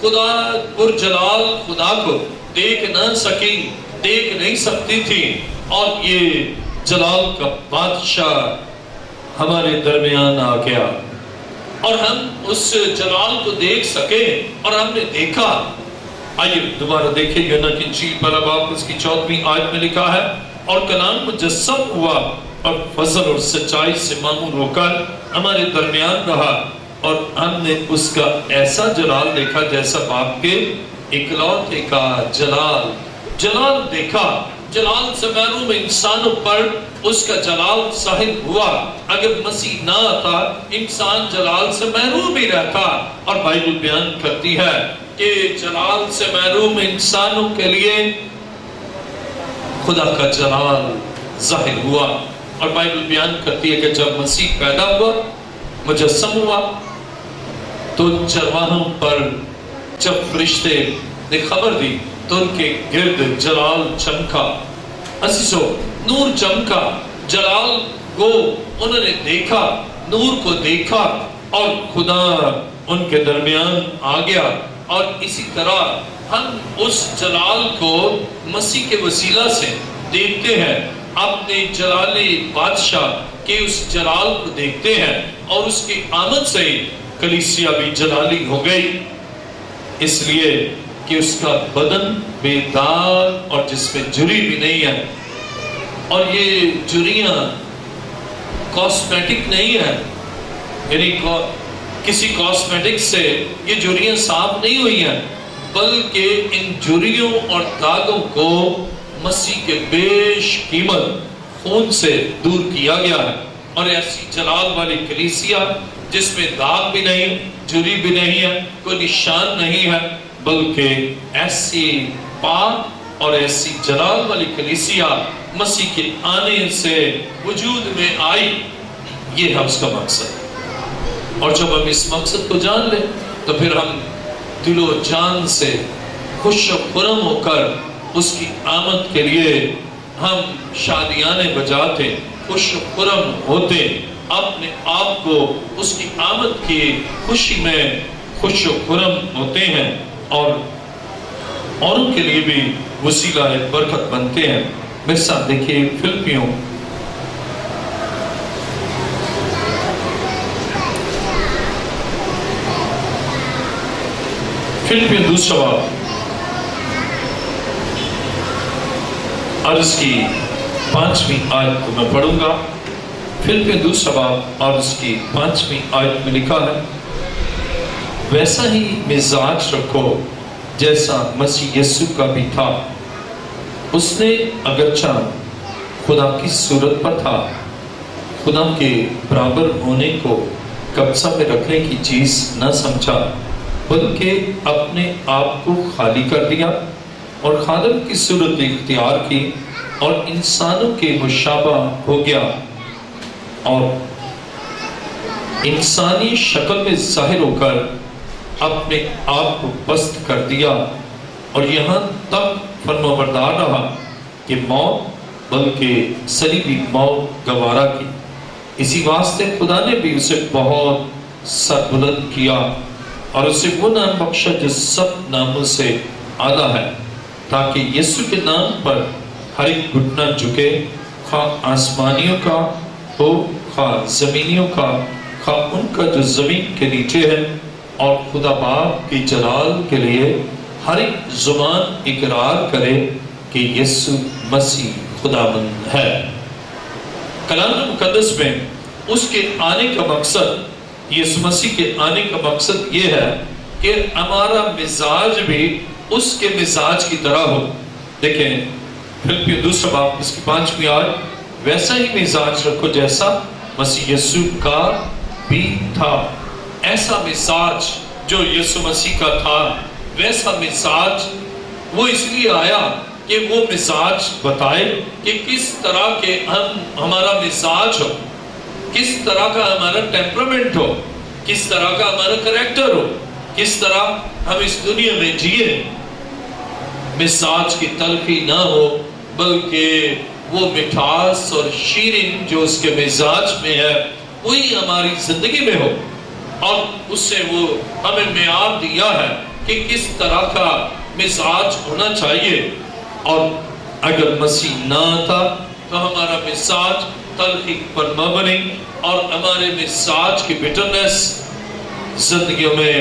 خدا پر جلال خدا کو دیکھ نہ سکی، دیکھ نہیں سکتی تھی، اور یہ جلال کا بادشاہ ہمارے درمیان آ گیا، اور ہم اس جلال کو دیکھ سکے، اور ہم نے دیکھا۔ آئیے دوبارہ دیکھیں یوحنا کی انجیل پہلا باب اس کی 14ویں آیت میں لکھا ہے، اور کلام مجسم ہوا اور فضل اور سچائی سے معمور ہو کر ہمارے درمیان رہا، اور ہم نے اس کا ایسا جلال دیکھا جیسا باپ کے اکلوتے کا جلال۔ جلال دیکھا، جلال سے محروم انسانوں پر اس کا جلال ظاہر ہوا۔ اگر مسیح نہ آتا انسان جلال سے محروم ہی رہتا، اور بائبل بیان کرتی ہے کہ جلال سے محروم انسانوں کے لیے خدا کا جلال ظاہر ہوا، اور بائبل بیان کرتی ہے کہ جب مسیح پیدا ہوا، مجسم ہوا، تو چرواہوں پر جب فرشتے نے خبر دی تو ان کے گرد جلال چمکا. عزیزو، نور چمکا، جلال کو انہوں نے دیکھا، نور کو دیکھا اور خدا ان کے درمیان آ گیا. اور اسی طرح ہم اس جلال کو مسیح کے وسیلہ سے دیکھتے ہیں، اپنے جلالی بادشاہ کے اس جلال کو دیکھتے ہیں، اور اس کی آمد سے ہی کلیسیا بھی جلالی ہو گئی، اس لیے کہ اس کا بدن بے داغ اور جس میں جری بھی نہیں ہے. اور یہ جریاں کاسمیٹک نہیں ہے، یعنی کسی کاسمیٹک سے یہ جریاں صاف نہیں ہوئی ہیں، بلکہ ان جریوں اور داغوں کو مسیح کے بیش قیمت خون سے دور کیا گیا ہے. اور ایسی جلال والی کلیسیا جس میں داغ بھی نہیں، جری بھی نہیں ہے، کوئی نشان نہیں ہے، بلکہ ایسی پاک اور ایسی جلال والی کلیسیا مسیح کے آنے سے وجود میں آئی. یہ ہے اس کا مقصد. اور جب ہم اس مقصد کو جان لیں تو پھر ہم دل و جان سے خوش و خرم ہو کر اس کی آمد کے لیے ہم شادیانے بجاتے، خوش و خرم ہوتے، اپنے آپ کو اس کی آمد کی خوشی میں خوش و خرم ہوتے ہیں، اور اوروں کے لیے بھی وسیلہ برکت بنتے ہیں. میرے ساتھ دیکھیے فلپیوں دوسرا باب عرض کی 5ویں آیت کو میں پڑھوں گا. فلپیوں دوسرا باب اور اس کی 5ویں آیت میں لکھا ہے، ویسا ہی مزاج رکھو جیسا مسیح یسوع کا بھی تھا. اس نے اگرچہ خدا کی صورت پر تھا، خدا کے برابر ہونے کو قبضہ میں رکھنے کی چیز نہ سمجھا، بلکہ اپنے آپ کو خالی کر دیا اور خادم کی صورت اختیار کی اور انسانوں کے مشابہ ہو گیا، اور انسانی شکل میں ظاہر ہو کر اپنے آپ کو پست کر دیا، اور یہاں تک فرمانبردار رہا کہ موت بلکہ صلیبی موت گوارا کی. اسی واسطے خدا نے بھی اسے بہت سربلند کیا اور اسے وہ نام بخشا جو سب ناموں سے اعلیٰ ہے، تاکہ یسوع کے نام پر ہر ایک گھٹنا جھکے، خواہ آسمانیوں کا ہو، خواہ زمینیوں کا، خواہ ان کا جو زمین کے نیچے ہے، اور خدا باپ کی جلال کے لیے ہر ایک زبان اقرار کرے کہ یسوع مسیح خداوند ہے. کلام مقدس میں اس کے آنے کا مقصد، یسوع مسیح کے آنے کا مقصد یہ ہے کہ ہمارا مزاج بھی اس کے مزاج کی طرح ہو. دیکھیں فلپیوں دوسرا باب اس کی 5ویں آیت، ویسا ہی مزاج رکھو جیسا مسیح یسوع کا بھی تھا. ایسا مزاج جو یسوع مسیح کا تھا، ویسا مزاج وہ اس لیے آیا کہ وہ مزاج بتائے کہ کس طرح کے ہمارا مزاج ہو، کس طرح کا ہمارا ٹیمپرمنٹ ہو، کس طرح کا ہمارا کریکٹر ہو، کس طرح ہم اس دنیا میں جیے. مزاج کی تلخی نہ ہو، بلکہ وہ مٹھاس اور شیرین جو اس کے مزاج میں ہے وہی ہماری زندگی میں ہو. اور اس سے وہ ہمیں معیار دیا ہے کہ کس طرح کا مزاج ہونا چاہیے. اور اگر مسیح نہ آتا تو ہمارا مزاج تلخی پر نہ بنے، اور ہمارے مزاج کی بٹرنس زندگیوں میں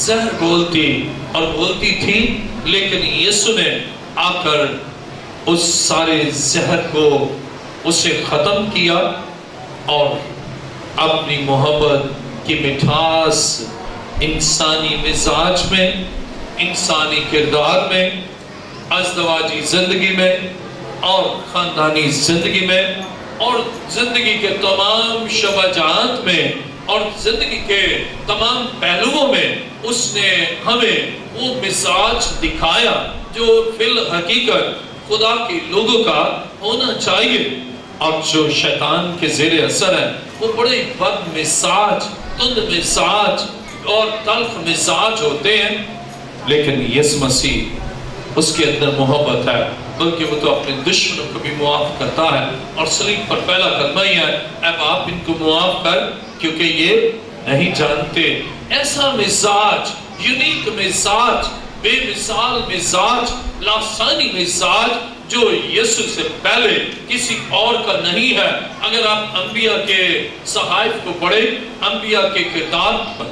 زہر گھولتی اور گھولتی تھی. لیکن یسوع نے آ کر اس سارے زہر کو اسے ختم کیا، اور اپنی محبت کی مٹھاس انسانی مزاج میں، انسانی کردار میں، ازدواجی زندگی میں اور خاندانی زندگی میں اور زندگی کے تمام شعبہ جات میں اور زندگی کے تمام پہلوؤں میں اس نے ہمیں وہ مزاج دکھایا جو فی الحقیقت خدا کے لوگوں کا ہونا چاہیے. اور جو شیطان کے زیر اثر ہے وہ بڑے بد مزاج، تند مزاج اور تلخ مزاج ہوتے ہیں. لیکن یسوع مسیح اس کے اندر محبت ہے، بلکہ وہ تو اپنے دشمنوں کو بھی معاف کرتا ہے، اور صلیب پر پہلا کلمہ ہی ہے، اے باپ ان کو معاف کر کیونکہ یہ نہیں جانتے۔ ایسا مزاج، یونیک مزاج، بے مثال مزاج، لاسانی مزاج جو یسوع سے پہلے کسی اور کا نہیں ہے۔ اگر آپ انبیاء کے صحائف کو پڑھیں، انبیاء کے کردار پر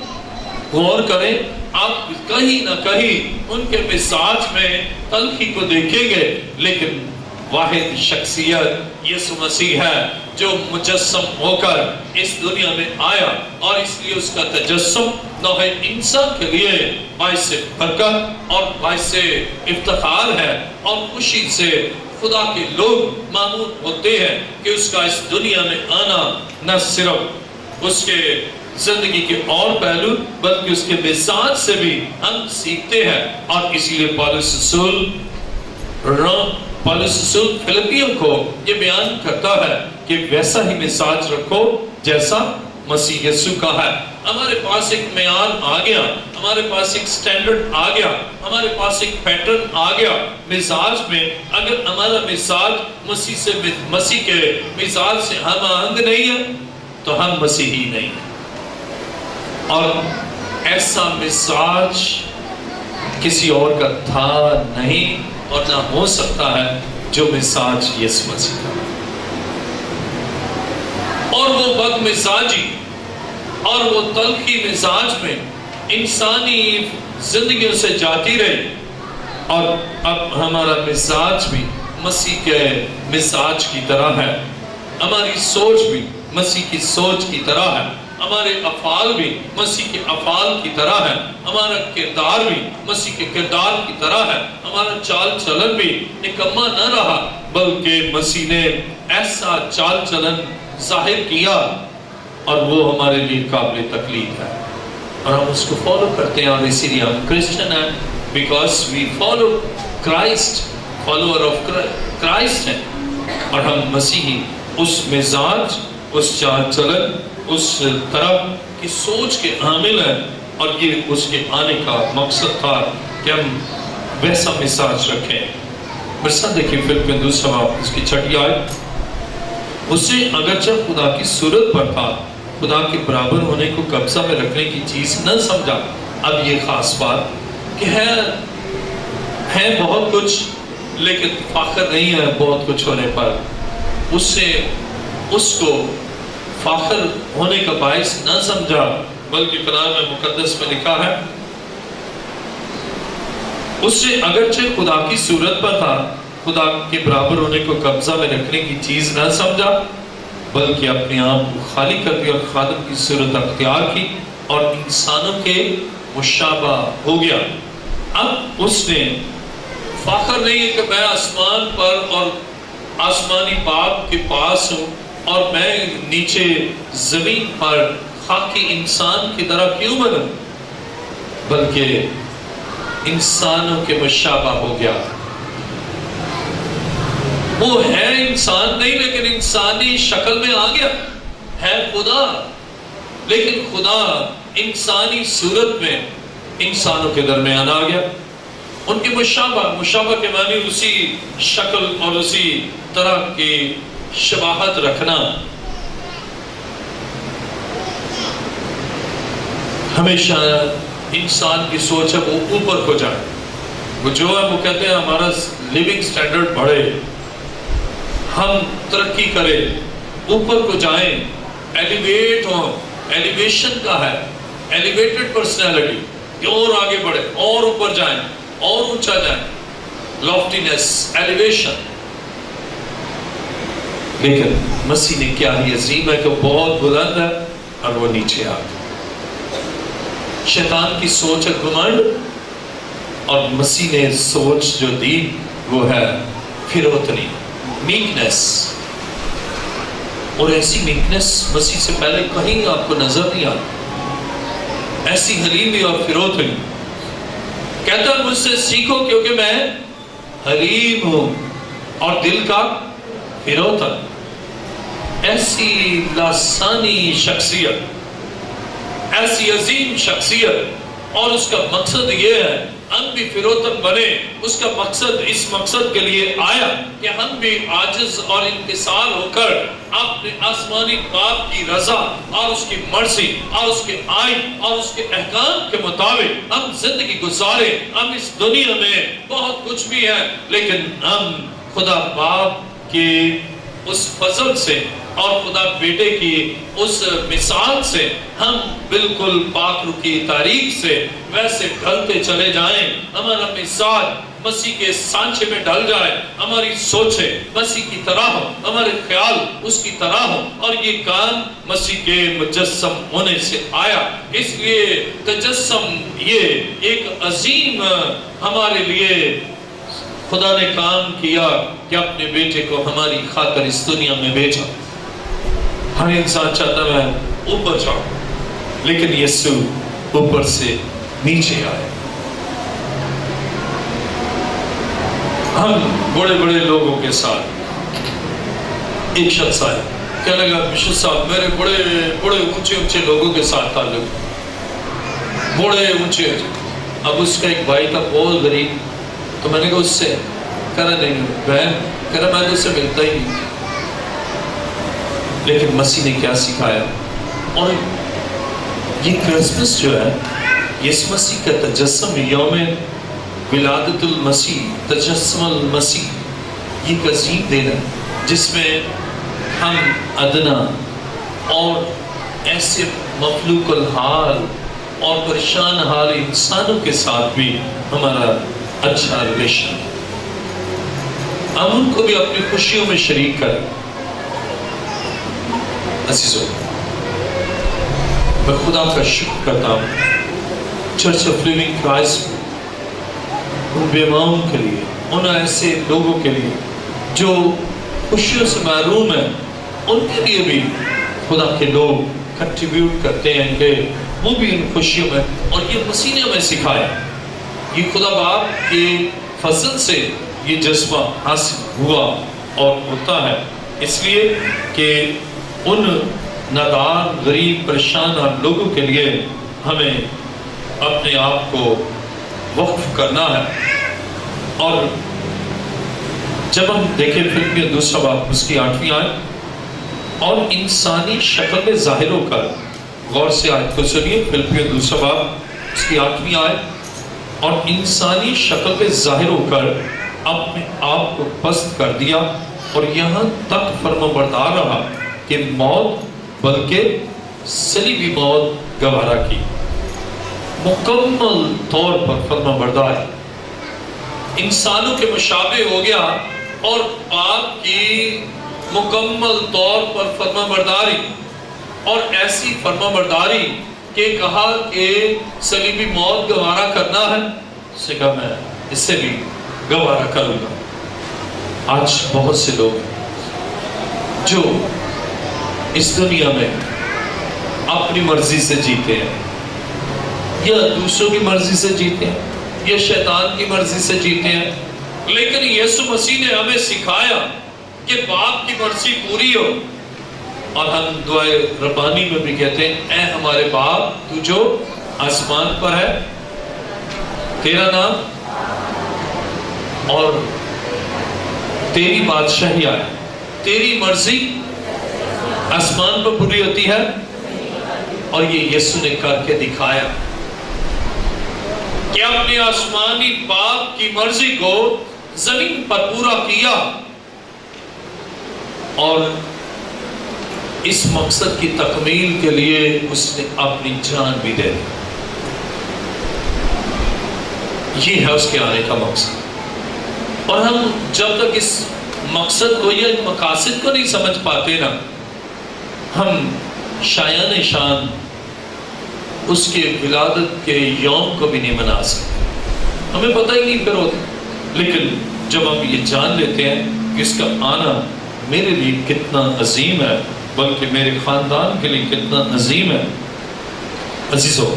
غور کریں، آپ کہیں نہ کہیں ان کے مزاج میں تلخی کو دیکھیں گے، لیکن واحد شخصیت یسوع مسیح ہے جو مجسم ہو کر اس دنیا میں آیا، اور اس لیے اس کا تجسم نوع انسان کے لیے باعث برکت اور باعث افتخار ہے، اور خوشی سے خدا کے لوگ معمول ہوتے ہیں کہ اس کا اس دنیا میں آنا نہ صرف اس کے زندگی کے اور پہلو بلکہ اس کے مزاج سے بھی ہم سیکھتے ہیں، اور اسی لیے پالوس رسول فلپیوں کو یہ بیان کرتا ہے کہ ویسا ہی مزاج رکھو جیسا مسیح یسوع کا ہے۔ ہمارے پاس ایک معیار آ گیا، ہمارے پاس ایک سٹینڈرڈ آ گیا، ہمارے پاس ایک پیٹرن آ گیا مزاج میں۔ اگر ہمارا مزاج مسیح کے مزاج سے ہم آہنگ نہیں ہے تو ہم مسیحی نہیں ہیں، اور ایسا مزاج کسی اور کا تھا نہیں اور نہ ہو سکتا ہے جو مزاج یسوع مسیح کا ہے۔ اور وہ بد مزاجی اور وہ تلخی مزاج میں انسانی زندگیوں سے جاتی رہی، اور اب ہمارا مزاج بھی مسیح کے مزاج کی طرح ہے، ہماری سوچ بھی مسیح کی سوچ کی طرح ہے، ہمارے افعال بھی مسیح کے افعال کی طرح ہے، ہمارا کردار بھی مسیح کے کردار کی طرح ہے، ہمارا چال چلن بھی نکما نہ رہا بلکہ مسیح نے ایسا چال چلن ظاہر کیا، اور وہ ہمارے لیے قابل تقلید ہے، اور ہم اس کو فالو کرتے ہیں، اور اسی لیے ہم کرسچن ہیں، because we follow Christ, follower of Christ ہیں، اور ہم مسیحی اس مزاج، اس چال چلن، اس طرح کی سوچ کے حامل ہیں، اور یہ اس کے آنے کا مقصد تھا کہ ہم ویسا مزاج رکھیں۔ برسان دیکھیں فلپیوں دوسرا باب اس کی 6 آیت، اسے اگرچہ خدا کی صورت پر تھا، خدا کے برابر ہونے کو قبضہ میں رکھنے کی چیز نہ سمجھا۔ اب یہ خاص بات کہ ہے بہت کچھ لیکن فخر نہیں ہے بہت کچھ ہونے پر، اس کو فخر ہونے کا باعث نہ سمجھا، بلکہ قرآن میں مقدس میں لکھا ہے اس سے اگرچہ خدا کی صورت پر تھا، خدا کے برابر ہونے کو قبضہ میں رکھنے کی چیز نہ سمجھا، بلکہ اپنے آپ کو خالی کر دیا اور خادم کی صورت اختیار کی، اور انسانوں کے مشابہ ہو گیا۔ اب اس نے فخر نہیں ہے کہ میں آسمان پر اور آسمانی باپ کے پاس ہوں، اور میں نیچے زمین پر خاکی انسان کی طرح کیوں بنوں، بلکہ انسانوں کے مشابہ ہو گیا۔ وہ ہے انسان نہیں لیکن انسانی شکل میں آ گیا، ہے خدا لیکن خدا انسانی صورت میں انسانوں کے درمیان آ گیا۔ ان کے مشابہ کے معنی اسی شکل اور اسی طرح کی شباہت رکھنا۔ ہمیشہ انسان کی سوچ ہے وہ اوپر کو جائے، وہ جو ہے وہ کہتے ہیں ہمارا لیونگ سٹینڈرڈ بڑھے، ہم ترقی کریں، اوپر کو جائیں، ایلیویٹ ہوں۔ ایلیویشن کا ہے ایلیویٹڈ پرسنالٹی کہ اور آگے بڑھے، اور اوپر جائیں، اور اونچا جائیں، لافٹینس، ایلیویشن۔ لیکن مسیح نے کیا ہی عظیم ہے کہ وہ بہت بلند ہے اور وہ نیچے آ گیا۔ شیطان کی سوچ ہے گھمنڈ، اور مسیح نے سوچ جو دی وہ ہے فروتنی، میکنس، اور ایسی میکنس مسیح سے پہلے کہیں آپ کو نظر نہیں آتی، ایسی حلیمی اور فروتنی۔ کہتا مجھ سے سیکھو کیونکہ میں حلیم ہوں اور دل کا فروتن۔ ایسی لاسانی شخصیت، ایسی عظیم شخصیت، اور اس کا مقصد یہ ہے ہم بھی فروتن بنے، اس کا مقصد اس مقصد کے لیے آیا کہ ہم بھی عاجز اور انکسار ہو کر اپنے آسمانی باپ کی رضا اور اس کی مرضی اور اس کے آئین اور اس کے احکام کے مطابق ہم زندگی گزارے. ہم اس دنیا میں بہت کچھ بھی ہے، لیکن ہم خدا باپ کے اس فضل سے اور خدا بیٹے کی اس مثال سے ہم بالکل پاک روح کی تاریخ سے ویسے ڈھلتے چلے جائیں. ہمارا مزاج مسیح کے سانچے میں ڈھل جائے، ہماری سوچیں مسیح کی طرح ہو، ہمارے خیال اس کی طرح ہو، اور یہ کام مسیح کے مجسم ہونے سے آیا. اس لیے تجسم یہ ایک عظیم ہمارے لیے خدا نے کام کیا کہ اپنے بیٹے کو ہماری خاطر اس دنیا میں بھیجا. ہر انسان چاہتا ہے اوپر جاؤ، لیکن یسوع اوپر سے نیچے آئے. ہم بڑے بڑے لوگوں کے ساتھ ایک شخص آئے، کہنے لگا بشپ صاحب میرے بڑے اونچے لوگوں کے ساتھ تعلق، بڑے اونچے. اب اس کا ایک بھائی تھا بہت غریب، تو میں نے کہا اس سے، کہہ رہا نہیں بہن، کہہ رہا میں تو اس سے ملتا ہی نہیں. لیکن مسیح نے کیا سکھایا، اور یہ کرسمس جو ہے یسوع مسیح کا تجسم، یوم ولادت المسیح، تجسم المسیح، یہ ایک عظیم دن ہے جس میں ہم ادنا اور ایسے مخلوق الحال اور پریشان حال انسانوں کے ساتھ بھی ہمارا اچھا ریلیشن، ہم ان کو بھی اپنی خوشیوں میں شریک کریں. عزیزوں، میں خدا کا شکر کرتا ہوں چرچ آف لیونگ کرائسٹ ان بیواؤں کے لیے، ان ایسے لوگوں کے لیے جو خوشیوں سے محروم ہیں، ان کے لیے بھی خدا کے لوگ کنٹریبیوٹ کرتے ہیں کہ وہ بھی ان خوشیوں میں، اور یہ مسیح نے ہمیں سکھایا. یہ خدا باپ کے فضل سے یہ جذبہ حاصل ہوا اور ہوتا ہے، اس لیے کہ ان نادار، غریب، پریشان لوگوں کے لیے ہمیں اپنے آپ کو وقف کرنا ہے. اور جب ہم دیکھیں فلپیوں دوسرا باب اس کی 8ویں آیت، اور انسانی شکل میں ظاہر ہو کر، غور سے آیت کو سنیے، فلپیوں دوسرا باب اس کی 8ویں آیت، اور انسانی شکل میں ظاہر ہو کر اپنے آپ کو پست کر دیا، اور یہاں تک فرمانبردار رہا کہ موت بلکہ صلیبی موت گوارا کی. مکمل طور پر فرمانبردار، انسانوں کے مشابہ ہو گیا، اور باپ کی مکمل طور پر فرمانبرداری، اور ایسی فرمانبرداری کہ کہا کہ صلیبی موت گوارا کرنا ہے، اس سے کہا میں اس سے بھی گوارا کروں گا. آج بہت سے لوگ جو اس دنیا میں اپنی مرضی سے جیتے ہیں، یا دوسروں کی مرضی سے جیتے ہیں، یا شیطان کی مرضی سے جیتے ہیں، لیکن یسوع مسیح نے ہمیں سکھایا کہ باپ کی مرضی پوری ہو. اور ہم دعائے ربانی میں بھی کہتے ہیں، اے ہمارے باپ تو جو آسمان پر ہے، تیرا نام، اور تیری بادشاہی آئے، تیری مرضی آسمان پر پوری ہوتی ہے. اور یہ یسوع نے کر کے دکھایا کہ اپنے آسمانی باپ کی مرضی کو زمین پر پورا کیا، اور اس مقصد کی تکمیل کے لیے اس نے اپنی جان بھی دے دی. یہ ہے اس کے آنے کا مقصد. اور ہم جب تک اس مقصد کو یا مقاصد کو نہیں سمجھ پاتے نا، ہم شایان شان اس کے ولادت کے یوم کو بھی نہیں منا سکتے. ہمیں پتہ ہی نہیں پھر ہوتا. لیکن جب ہم یہ جان لیتے ہیں کہ اس کا آنا میرے لیے کتنا عظیم ہے، بلکہ میرے خاندان کے لیے کتنا عظیم ہے. عزیزو،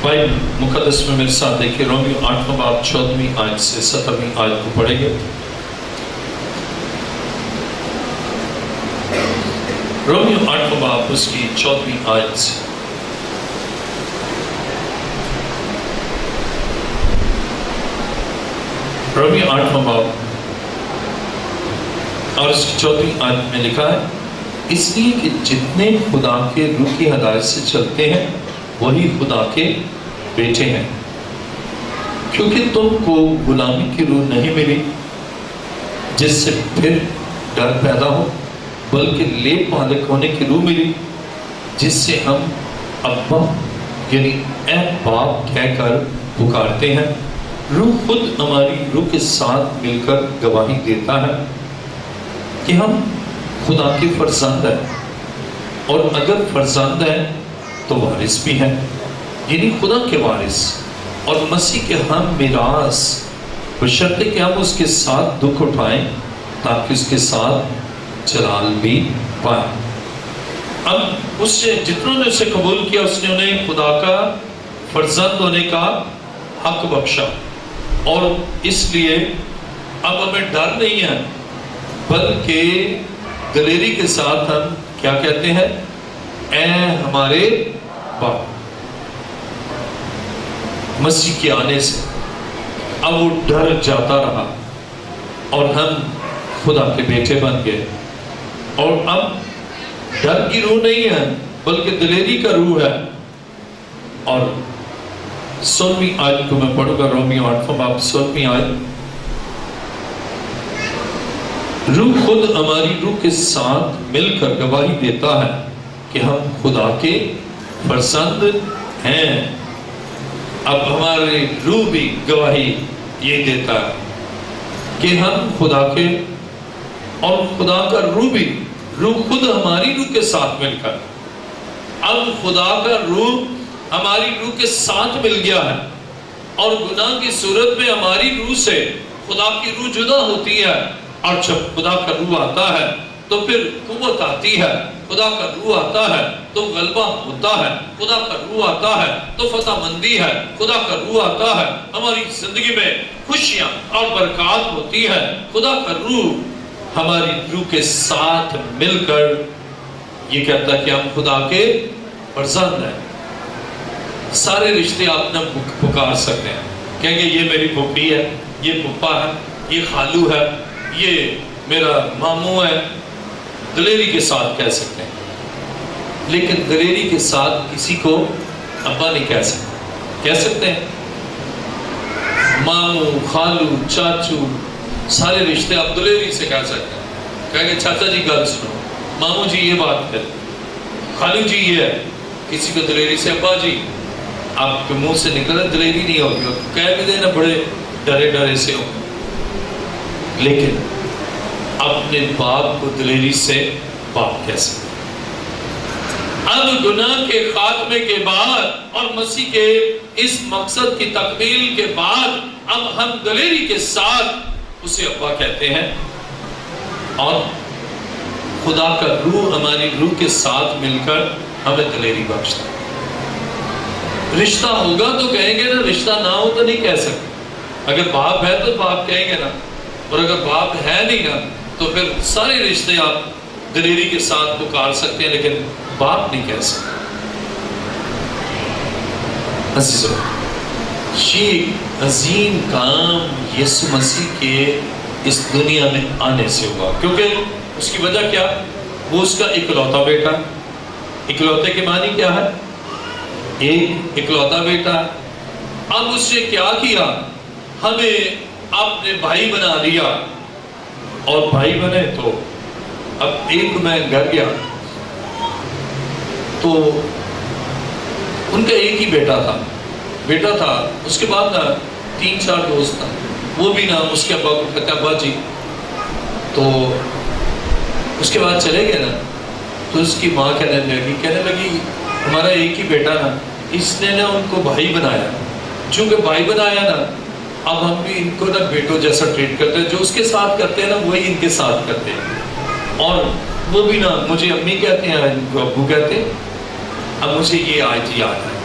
بائبل مقدس میں میرے ساتھ دیکھیں، رومیو 8واں باب 14ویں آیت سے 17ویں آیت کو پڑھیں گے. رومیو 8واں باب اس کی 14ویں آیت سے. رومیو 8واں باب اور اس کی 4ویں آیت میں لکھا ہے، اس لیے کہ جتنے خدا کے روح کی ہدایت سے چلتے ہیں وہی خدا کے بیٹے ہیں، کیونکہ تم کو غلامی کی روح نہیں ملی جس سے پھر ڈر پیدا ہو، بلکہ لیپ مالک ہونے کی روح ملی جس سے ہم ابا یعنی اے باپ کہہ کر پکارتے ہیں۔ روح خود ہماری روح کے ساتھ مل کر گواہی دیتا ہے کہ ہم خدا کے فرزند ہیں، اور اگر فرزند ہیں تو وارث بھی ہیں، یعنی خدا کے وارث، اور مسیح کے ہم میراث، بشرطے کہ ہم اس کے ساتھ دکھ اٹھائیں تاکہ اس کے ساتھ جلال بھی پائیں۔ اب اس سے جتنوں نے اسے قبول کیا اس نے انہیں خدا کا فرزند ہونے کا حق بخشا، اور اس لیے اب ہمیں ڈر نہیں ہے، بلکہ دلیری کے ساتھ ہم کیا کہتے ہیں؟ اے ہمارے باپ۔ مسیح کے آنے سے اب وہ ڈر جاتا رہا اور ہم خدا کے بیٹے بن گئے، اور اب ڈر کی روح نہیں ہے بلکہ دلیری کا روح ہے۔ اور 16ویں آیت کو میں پڑھوں گا، رومیو 8واں باب 16ویں آیت۔ روح خود ہماری روح کے ساتھ مل کر گواہی دیتا ہے کہ ہم خدا کے فرزند ہیں۔ اب ہماری روح بھی گواہی یہ دیتا ہے کہ ہم خدا کے، اور خدا کا روح بھی، روح خود ہماری روح کے ساتھ مل کر، اب خدا کا روح ہماری روح کے ساتھ مل گیا ہے، اور گناہ کی صورت میں ہماری روح سے خدا کی روح جدا ہوتی ہے، اور جب خدا کا روح آتا ہے تو پھر قوت آتی ہے، خدا کا روح آتا ہے تو غلبہ ہوتا ہے، خدا کا روح آتا ہے تو فتح مندی ہے، خدا کا روح آتا ہے ہماری زندگی میں خوشیاں اور برکات ہوتی ہے۔ خدا کا روح ہماری روح کے ساتھ مل کر یہ کہتا ہے کہ ہم خدا کے فرزند ہیں۔ سارے رشتے آپ نہ پکار سکتے ہیں، کہیں گے یہ میری پھوپھی ہے، یہ پھوپھا ہے، یہ خالو ہے، یہ میرا ماموں ہے، دلیری کے ساتھ کہہ سکتے ہیں، لیکن دلیری کے ساتھ کسی کو ابا نہیں کہہ سکتے۔ کہہ سکتے ہیں ماموں، خالو، چاچو، سارے رشتے آپ دلیری سے کہہ سکتے ہیں، کہیں گے چاچا جی گل سنو، ماموں جی یہ بات کر، خالو جی یہ ہے۔ کسی کو دلیری سے ابا جی آپ کے منہ سے نکلے دلیری نہیں ہوگی، کہہ بھی دینا بڑے ڈرے ڈرے سے ہو، لیکن اپنے باپ کو دلیری سے باپ کہہ سکتے۔ اب گناہ کے خاتمے کے بعد اور مسیح کے اس مقصد کی تکمیل کے بعد اب ہم دلیری کے ساتھ اسے ابا کہتے ہیں، اور خدا کا روح ہماری روح کے ساتھ مل کر ہمیں دلیری بخشتا ہے۔ رشتہ ہوگا تو کہیں گے نا، رشتہ نہ ہو تو نہیں کہہ سکتے۔ اگر باپ ہے تو باپ کہیں گے نا، اور اگر باپ ہے نہیں نا تو پھر سارے رشتے آپ دلیری کے ساتھ پکار سکتے ہیں، لیکن باپ نہیں کہہ سکتے۔ عزیزو، یہ عظیم کام یسوع مسیح کے اس دنیا میں آنے سے ہوا، کیونکہ اس کی وجہ کیا؟ وہ اس کا اکلوتا بیٹا۔ اکلوتے کے معنی کیا ہے؟ ایک اکلوتا بیٹا۔ اب اس نے کیا کیا؟ ہمیں اپنے بھائی بنا دیا، اور بھائی بنے تو اب ایک میں گھر گیا تو ان کا ایک ہی بیٹا تھا، اس کے بعد نا 3-4 دوست تھا، وہ بھی نا اس کے ابا کو کہتا ابا جی، تو اس کے بعد چلے گئے نا تو اس کی ماں کہنے لگی ہمارا ایک ہی بیٹا نا، اس نے نا ان کو بھائی بنایا، چونکہ بھائی بنایا نا اب ہم بھی ان کو نا بیٹوں جیسا ٹریٹ کرتے ہیں، جو اس کے ساتھ کرتے ہیں نا وہی ان کے ساتھ کرتے ہیں، اور وہ بھی نا مجھے امی کہتے ہیں، ان کو ابو کہتے ہیں۔ اب مجھے یہ آج یاد ہے،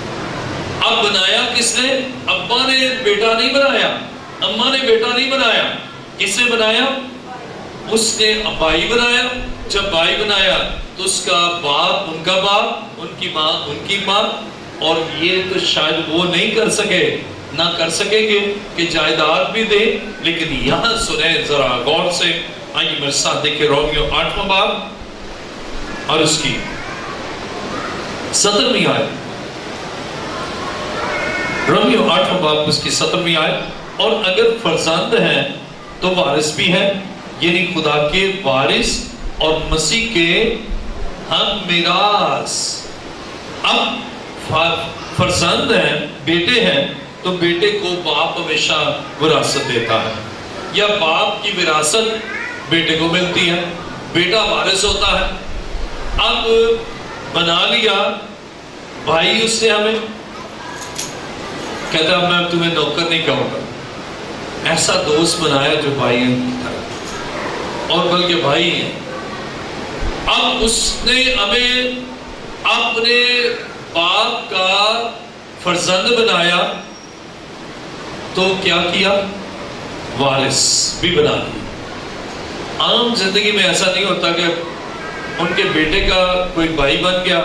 اب بنایا کس نے؟ ابا نے بیٹا نہیں بنایا، اماں نے بیٹا نہیں بنایا، کس نے بنایا؟ اس نے بھائی بنایا۔ جب بھائی بنایا تو اس کا باپ ان کا باپ، ان کی ماں ان کی ماں، اور یہ تو شاید وہ نہیں کر سکے، نہ کر سکیں گے کہ جائیداد بھی دیں، لیکن یہاں سنیں ذرا غور سے، آئیے میرے ساتھ دیکھیں رومیو 8واں باب اور اس کی 17ویں آیت، رومیو 8واں باب اس کی 17ویں آیت، اور اگر فرزند ہیں تو وارث بھی ہیں، یعنی خدا کے وارث اور مسیح کے ہم میراث۔ اب فرزند ہیں، بیٹے ہیں، تو بیٹے کو باپ ہمیشہ وراثت دیتا ہے، یا باپ کی وراثت بیٹے کو ملتی ہے، بیٹا وارث ہوتا ہے۔ اب بنا لیا بھائی اس سے ہمیں، کہتا ہے میں تمہیں نوکر نہیں کہوں گا، ایسا دوست بنایا جو بھائی اور بلکہ بھائی ہیں۔ اب اس نے ہمیں اپنے باپ کا فرزند بنایا تو کیا کیا؟ وارث بھی بنا دیا۔ عام زندگی میں ایسا نہیں ہوتا کہ ان کے بیٹے کا کوئی بھائی بن گیا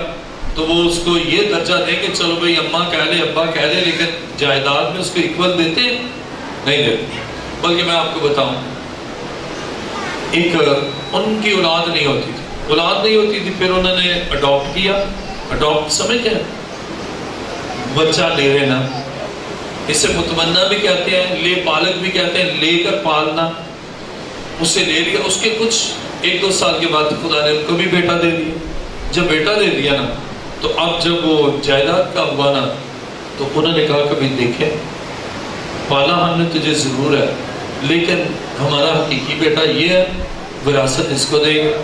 تو وہ اس کو یہ درجہ دیں کہ چلو بھائی اماں کہہ لے ابا کہہ لے، لیکن جائیداد میں اس کو ایکول دیتے ہیں؟ نہیں دیتے۔ بلکہ میں آپ کو بتاؤں، ایک ان کی اولاد نہیں ہوتی تھی، پھر انہوں نے اڈاپٹ کیا۔ اڈاپٹ سمجھتے ہیں؟ بچہ لے لینا، اسے متمنا بھی کہتے ہیں، لے پالک بھی کہتے ہیں، لے کر پالنا۔ اسے لے لیا، اس کے کچھ 1-2 سال کے بعد خدا نے ان کو بھی بیٹا دے دیا۔ جب بیٹا دے دیا نا، تو اب جب وہ جائیداد کا ہوا نا، تو انہوں نے کہا کبھی دیکھیں، پالا ہم نے تجھے ضرور ہے، لیکن ہمارا حقیقی بیٹا یہ ہے، وراثت اس کو دے گا۔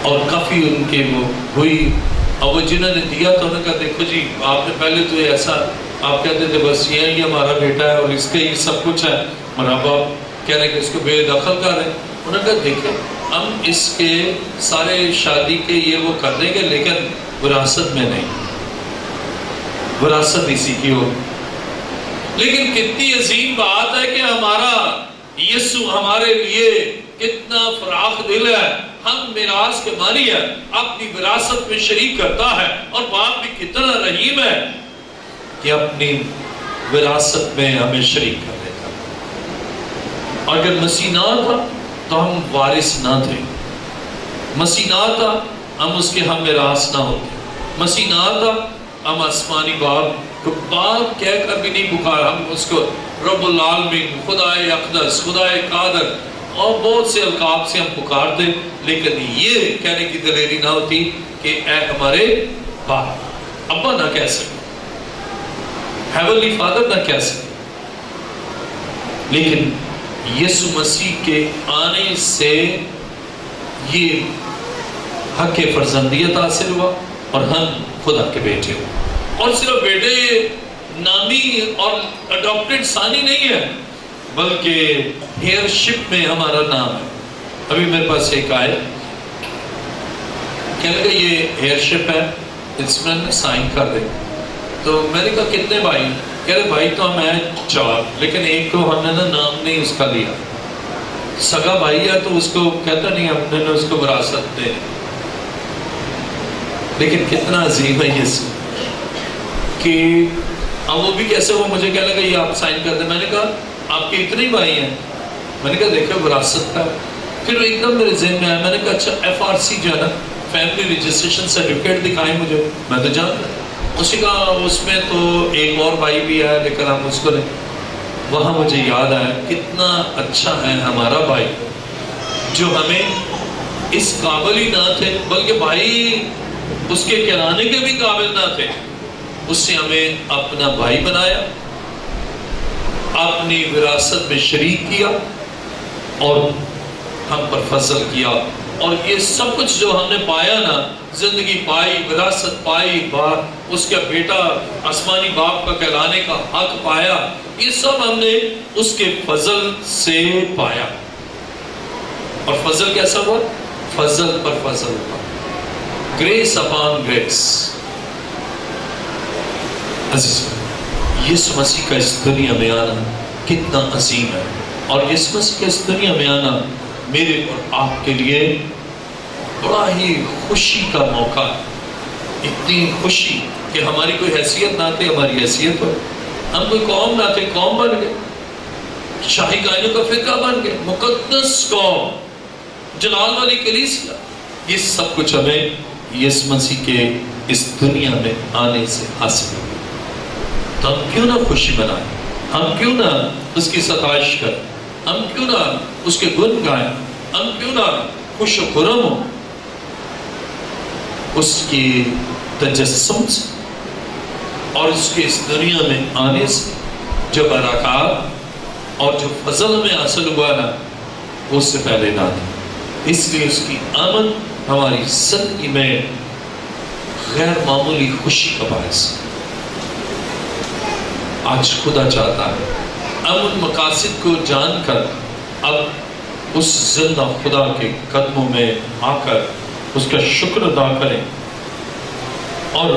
اور کافی ان کے وہ ہوئی، اور وہ جنہوں نے دیا تو انہوں نے کہا دیکھو جی آپ نے پہلے تو ایسا آپ کہتے تھے بس یہ ہمارا بیٹا ہے اور اس کا یہ سب کچھ ہے، اور اب آپ کہہ رہے ہیں کہ اس کو بے دخل کر رہے ہیں۔ انہوں نے کہا دیکھیں ہم اس کے سارے شادی کے یہ وہ کر دیں گے، لیکن وراثت میں نہیں، وراثت اسی کی ہو۔ لیکن کتنی عظیم بات ہے کہ ہمارا یسوع ہمارے لیے کتنا فراخ دل ہے، ہم میراث کے مانی ہے، اپنی وراثت میں شریک کرتا ہے، اور باپ بھی کتنا رحیم ہے کہ اپنی وراثت میں ہمیں شریک کر دیتا ہے۔ اگر مسیح نہ تھا تو ہم وارث نہ تھے، مسیح نہ تھا ہم اس کے ہم میراث نہ ہوتے، مسیح نہ تھا ہم آسمانی باپ کو باپ کہہ کر بھی نہیں پکارا، ہم اس کو رب العالمین، خدائے اقدس، خدائے قادر اور بہت سے القاب سے ہم پکارتے، لیکن یہ کہنے کی دلیری نہ ہوتی کہ اے ہمارے باپ، ابا نہ کہہ سکے، ہیونلی فادر نہ کہہ سکے۔ لیکن یسوع مسیح کے آنے سے یہ حق فرزندیت حاصل ہوا اور ہم خدا کے بیٹے ہو، اور صرف بیٹے نامی اور اڈاپٹڈ ثانی نہیں ہے، بلکہ ہیئر شپ میں ہمارا نام ہے۔ ابھی میرے پاس ایک آئے کہنے لگا یہ ہیئر شپ ہے، اس میں سائن کر دے، تو میں نے کہا کتنے بھائی؟ کہہ رہے بھائی تو ہم ہیں 4، لیکن ایک کو ہم نے نام نہیں اس کا لیا، سگا بھائی ہے تو اس کو کہتا نہیں ہم نے اس کو وراثت دے۔ لیکن کتنا عظیم ہے یسوع کہ اب وہ بھی کیسے، وہ مجھے کہنے لگا یہ آپ سائن کر دیں، میں نے کہا آپ کے اتنے بھائی ہیں؟ میں نے کہا دیکھو وراثت کا، پھر ایک دم میرے ذہن میں آیا، میں نے کہا اچھا FRC جو ہے نا فیملی رجسٹریشن سرٹیفکیٹ دکھائیں مجھے، میں تو جانتا، اسی کا اس میں تو ایک اور بھائی بھی ہے لیکن ہم اس کو نہیں۔ وہاں مجھے یاد آیا کتنا اچھا ہے ہمارا بھائی جو ہمیں اس قابل ہی نہ تھے، بلکہ بھائی اس کے کہلانے کے بھی قابل نہ تھے، اس سے ہمیں اپنا بھائی بنایا، اپنی وراثت میں شریک کیا اور ہم پر فضل کیا، اور یہ سب کچھ جو ہم نے پایا نا، زندگی پائی، وراثت پائی، اس کا بیٹا آسمانی باپ کا کہلانے کا حق پایا، یہ سب ہم نے اس کے فضل سے پایا۔ اور فضل کیسا ہوا؟ فضل پر فضل ہوا، گریس اپان گریس۔ عزیز، یسوع مسیح کا اس دنیا میں آنا کتنا عظیم ہے، اور یسوع مسیح کا اس دنیا میں آنا میرے اور آپ کے لیے بڑا ہی خوشی کا موقع ہے۔ اتنی خوشی کہ ہماری کوئی حیثیت نہ تھی، ہماری حیثیت ہو، ہم کوئی قوم نہ تھے، قوم بن گئے، شاہی قائدوں کا فرقہ بن گئے، مقدس قوم، جلال والی کلیسیا۔ یہ سب کچھ ہمیں یسوع مسیح کے اس دنیا میں آنے سے حاصل ہو۔ تو ہم کیوں نہ خوشی منائیں، ہم کیوں نہ اس کی ستائش کریں، ہم کیوں نہ اس کے گن گائیں، ہم کیوں نہ خوش و خرم ہوں اس کی تجسم سے اور اس کے اس دنیا میں آنے سے۔ جو برکات اور جو فضل ہمیں حاصل ہوا نا، وہ اس سے پہلے نہ تھا۔ اس لیے اس کی آمد ہماری زندگی میں غیر معمولی خوشی کا باعث ہے۔ آج خدا چاہتا ہے اب ان مقاصد کو جان کر اب اس زندہ خدا کے قدموں میں آ کر اس کا شکر ادا کریں، اور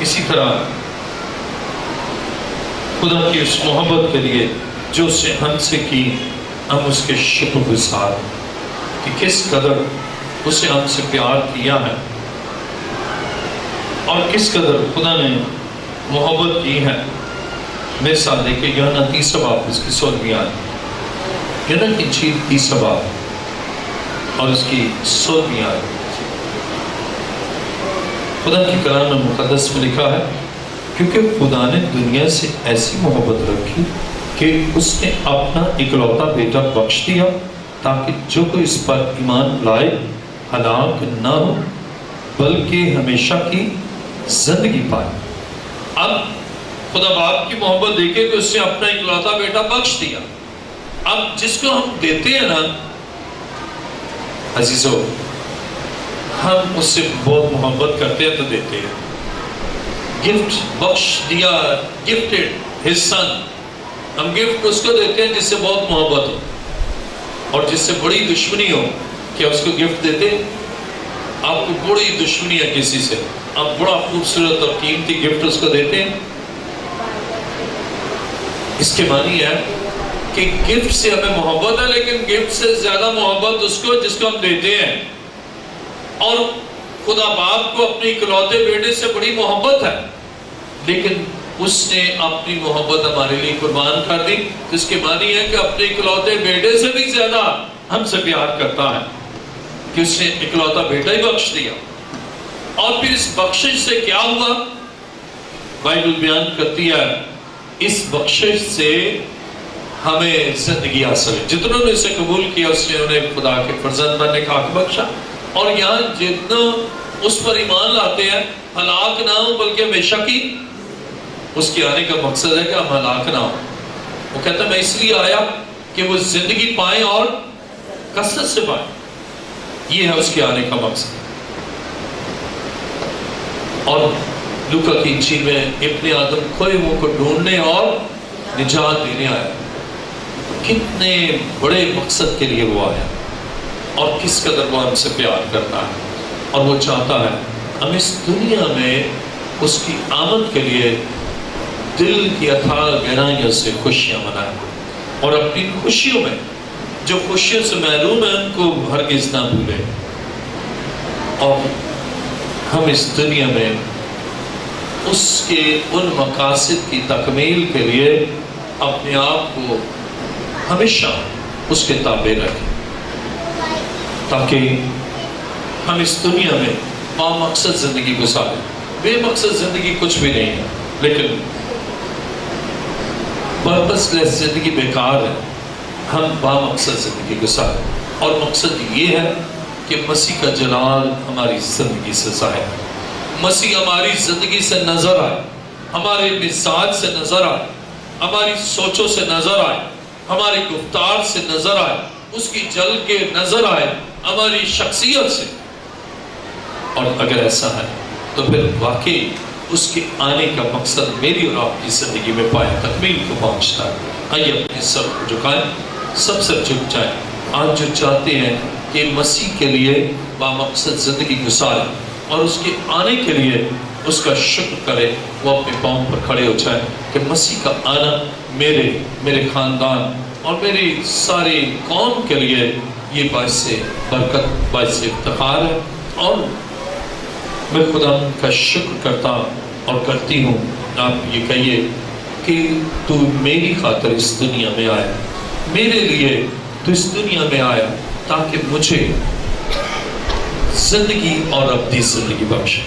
اسی طرح خدا کی اس محبت کے لیے جو اس نے ہم سے کی، ہم اس کے شکر گزار کہ کس قدر اسے ہم سے پیار کیا ہے اور کس قدر خدا نے محبت کی ہے۔ میرے ساتھ دیکھیں یوحنا 30 باب اس کی 16ویں آیت، یوحنا کی انجیل 30 باب اور اس کی 16ویں آیت۔ خدا کی کلام مقدس میں لکھا ہے، کیونکہ خدا نے دنیا سے ایسی محبت رکھی کہ اس نے اپنا اکلوتا بیٹا بخش دیا تاکہ جو کوئی اس پر ایمان لائے ہلاک نہ ہو بلکہ ہمیشہ کی زندگی پائے۔ اب خدا باپ کی محبت دیکھے کہ اس نے اپنا اکلوتا بیٹا بخش دیا۔ اب جس کو ہم دیتے ہیں نا عزیزو، ہم اس سے بہت محبت کرتے ہیں تو دیتے ہیں۔ گفٹ بخش دیا، گفٹڈ ہز سن، ہم گفٹ اس کو دیتے ہیں جس سے بہت محبت ہو، اور جس سے بڑی دشمنی ہو کیا اس کو گفٹ دیتے ہیں؟ آپ کو بڑی دشمنی ہے کسی سے، آپ بڑا خوبصورت اور قیمتی گفٹ اس کو دیتے ہیں؟ اس کے معنی ہے کہ گفٹ سے ہمیں محبت ہے، لیکن گفٹ سے زیادہ محبت اس کو جس کو ہم دیتے ہیں۔ اور خدا باپ کو اپنے اکلوتے بیٹے سے بڑی محبت ہے، لیکن اس نے اپنی محبت ہمارے لیے قربان کر دی۔ جس کے معنی ہے کہ اپنے اکلوتے بیٹے سے بھی زیادہ ہم سے پیار کرتا ہے کہ اس نے اکلوتا بیٹا ہی بخش دیا۔ اور پھر اس بخشش سے کیا ہوا؟ بائبل بیان کرتی ہے اس بخشش سے ہمیں زندگی حاصل ہے۔ جتنوں نے اسے قبول کیا اس نے انہیں خدا کے فرزند بننے کا حق بخشا۔ اور یہاں جتنا اس پر ایمان لاتے ہیں ہلاک نہ ہو بلکہ ہمیشہ کی، اس کے آنے کا مقصد ہے کہ ہم ہلاک نہ ہو۔ وہ کہتا ہے میں اس لیے آیا کہ وہ زندگی پائیں اور کثرت سے پائیں، یہ ہے اس کے آنے کا مقصد۔ اور لوکا کی انجیل میں ابن آدم کھوئے ہوئے کو ڈھونڈنے اور نجات دینے آیا۔ کتنے بڑے مقصد کے لیے وہ آیا، اور کس قدر وہ ہم سے پیار کرتا ہے، اور وہ چاہتا ہے ہم اس دنیا میں اس کی آمد کے لیے دل کی اتھاہ گہرائیوں سے خوشیاں منائیں، اور اپنی خوشیوں میں جو خوشیوں سے محروم ہیں ان کو ہرگز نہ بھولیں، اور ہم اس دنیا میں اس کے ان مقاصد کی تکمیل کے لیے اپنے آپ کو ہمیشہ اس کے تابع رکھیں، تاکہ ہم اس دنیا میں با مقصد زندگی گزاریں۔ بے مقصد زندگی کچھ بھی نہیں ہے، لیکن پرپس لیس زندگی بیکار ہے۔ ہم با مقصد زندگی گزاریں، اور مقصد یہ ہے کہ مسیح کا جلال ہماری زندگی سے ظاہر ہے، مسیح ہماری زندگی سے نظر آئے، ہمارے مزاج سے نظر آئے، ہماری سوچوں سے نظر آئے، ہماری گفتار سے نظر آئے، اس کی جل کے نظر آئے ہماری شخصیت سے۔ اور اگر ایسا ہے تو پھر واقعی اس کے آنے کا مقصد میری اور آپ کی زندگی میں پایا تکمیل کو پہنچتا ہے۔ آئیے اپنے سر کو جھکائیں، سب سے جھک جائیں۔ آج جو چاہتے ہیں کہ مسیح کے لیے بامقصد زندگی گزاریں اور اس کے آنے کے لیے اس کا شکر کرے، وہ اپنے پاؤں پر کھڑے ہو جائیں کہ مسیح کا آنا میرے خاندان اور میری ساری قوم کے لیے یہ باعث برکت، باعث افتخار ہے، اور میں خدا کا شکر کرتا اور کرتی ہوں۔ آپ یہ کہیے کہ تو میری خاطر اس دنیا میں آیا، میرے لیے تو اس دنیا میں آیا تاکہ مجھے زندگی اور ابدی زندگی بخشے۔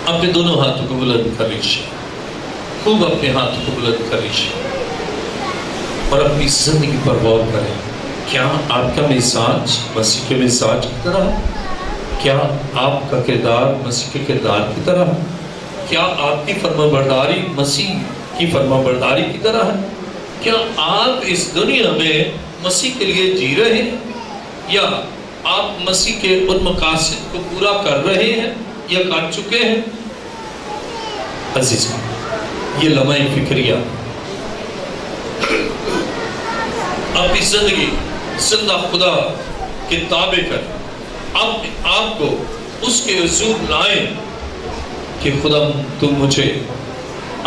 اپنے دونوں ہاتھوں کو بلند کر لیجیے، خوب اپنے ہاتھوں کو بلند کر لیجیے اور اپنی زندگی پر غور کریں۔ کیا آپ کا مزاج مسیح کے مزاج کی طرح ہے؟ کیا آپ کا کردار مسیح کے کردار کی طرح ہے؟ کیا آپ کی فرمانبرداری مسیح کی فرمانبرداری کی طرح ہے؟ کیا آپ اس دنیا میں مسیح کے لیے جی رہے ہیں یا آپ مسیح کے ان مقاصد کو پورا کر رہے ہیں یا کر چکے ہیں؟ عزیزاں، یہ لمحہ فکریہ اپنی زندگی زندہ خدا کے تابع کر اپنے آپ کو اس کے حضور لائیں کہ خدا تو مجھے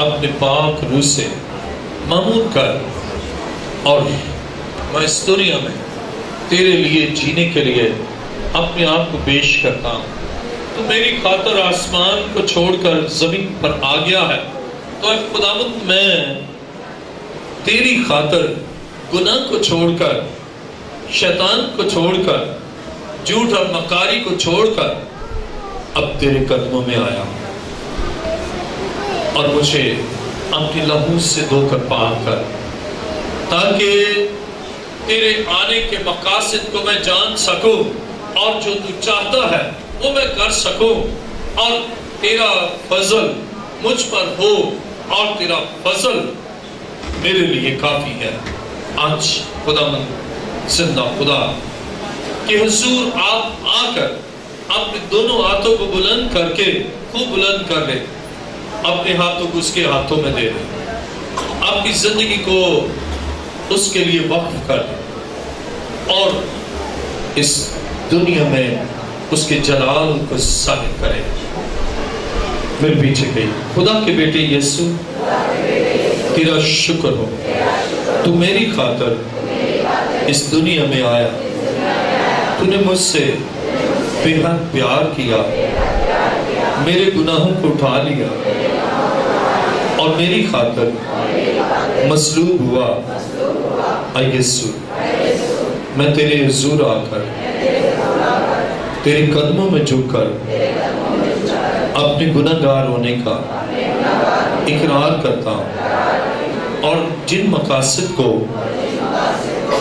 اپنے پاک روح سے معمور کر اور میں اس دنیا میں تیرے لیے جینے کے لیے اپنے آپ کو پیش کرتا ہوں۔ تو میری خاطر آسمان کو چھوڑ کر زمین پر آ گیا ہے، تو اے خداوند میں تیری خاطر گناہ کو چھوڑ کر، شیطان کو چھوڑ کر، جھوٹ اور مکاری کو چھوڑ کر اب تیرے قدموں میں آیا اور مجھے اپنی لہو سے دھو کر پاک کر، تاکہ تیرے آنے کے مقاصد کو میں جان سکوں اور جو تو چاہتا ہے وہ میں کر سکوں، اور تیرا فضل مجھ پر ہو اور تیرا فضل میرے لیے کافی ہے۔ آج خداوند زندہ خدا کہ حضور آپ آ کر اپنے دونوں ہاتھوں کو بلند کر کے خوب بلند کر لے، اپنے ہاتھوں کو اس کے ہاتھوں میں دے دے، اپنی زندگی کو اس کے لیے وقف کر دے اور اس دنیا میں اس کے جلال کو ظاہر کرے۔ میرے پیچھے گئی خدا کے بیٹے یسوع، تیرا شکر ہو، تو میری خاطر اس دنیا میں آیا، تو نے مجھ سے بے حد پیار کیا، میرے گناہوں کو اٹھا لیا اور میری خاطر مصلوب ہوا۔ اے یسوع، میں تیرے حضور آ کر تیرے قدموں میں جھک کر اپنے گناہگار ہونے کا اقرار کرتا ہوں، اور جن مقاصد کو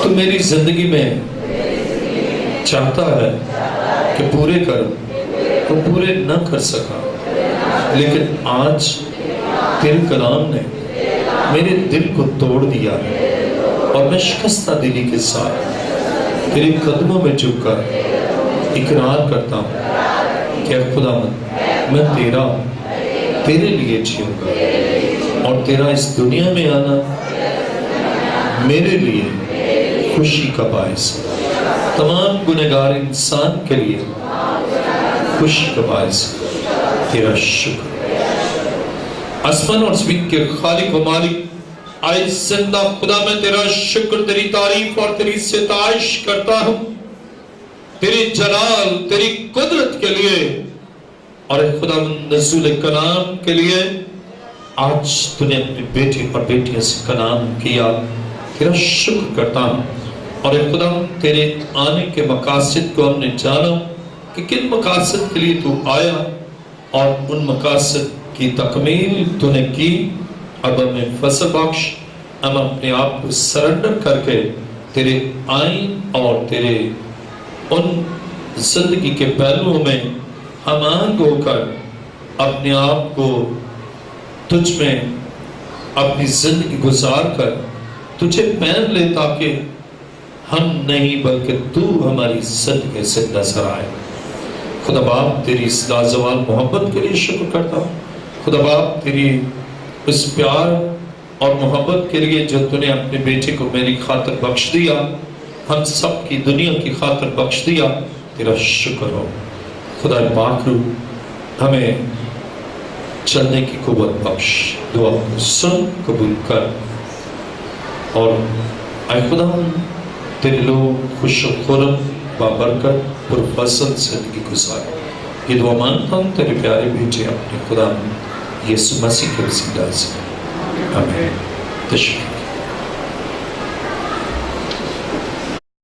تو میری زندگی میں چاہتا ہے کہ پورے کروں، وہ پورے نہ کر سکا، لیکن آج تیرے کلام نے میرے دل کو توڑ دیا اور میں شکستہ دلی کے ساتھ تیرے قدموں میں جھک کر اقرار کرتا ہوں کہ اے خداوند میں تیرا ہوں، تیرے لیے جیوں گا، اور تیرا اس دنیا میں آنا میرے لیے خوشی کا باعث ہے، تمام گنہگار انسان کے لیے خوشی کا باعث ہے۔ تیرا شکر آسمان اور زمین کے خالق و مالک، اے زندہ خدا، میں تیرا شکر، تیری تعریف اور تیری ستائش کرتا ہوں، تیری جلال، تیری قدرت کے لیے، اور اے خدا نزول کلام کے لیے۔ آج تو نے اپنے بیٹے اور بیٹیوں سے کلام کیا، تیرا شکر کرتا ہوں، اور اے خدا تیرے آنے کے مقاصد کو ہم نے جانا کہ کن مقاصد کے لیے تو آیا، اور ان مقاصد کی تکمیل تو نے کی۔ اب ہمیں فضل بخش، ہم اپنے آپ کو سرنڈر کر کے تیرے آئین اور تیرے ان زندگی کے پہلوؤں میں ہم آنگ ہو کر اپنے آپ کو تجھ میں اپنی زندگی گزار کر تجھے پہن لے، تاکہ ہم نہیں بلکہ تو ہماری زندگی سے نظر آئے۔ خدا باپ تیری اس لازوال محبت کے لیے شکر کرتا ہوں، خدا باپ تیری اس پیار اور محبت کے لیے جو تو نے اپنے بیٹے کو میری خاطر بخش دیا، ہم سب کی دنیا کی خاطر بخش دیا، تیرا شکر ہو۔ خدا پاک روح ہمیں چلنے کی قوت بخش، دعا کو سن قبول کر، اور اے خدا تیرے لوگ خوش و خرم بابرکت پرفضل زندگی گزارے۔ یہ دعا مانتا ہوں تیرے پیارے بیٹے اپنے خدا یسوع مسیح کے وسیلہ سے، ہمیں تشریف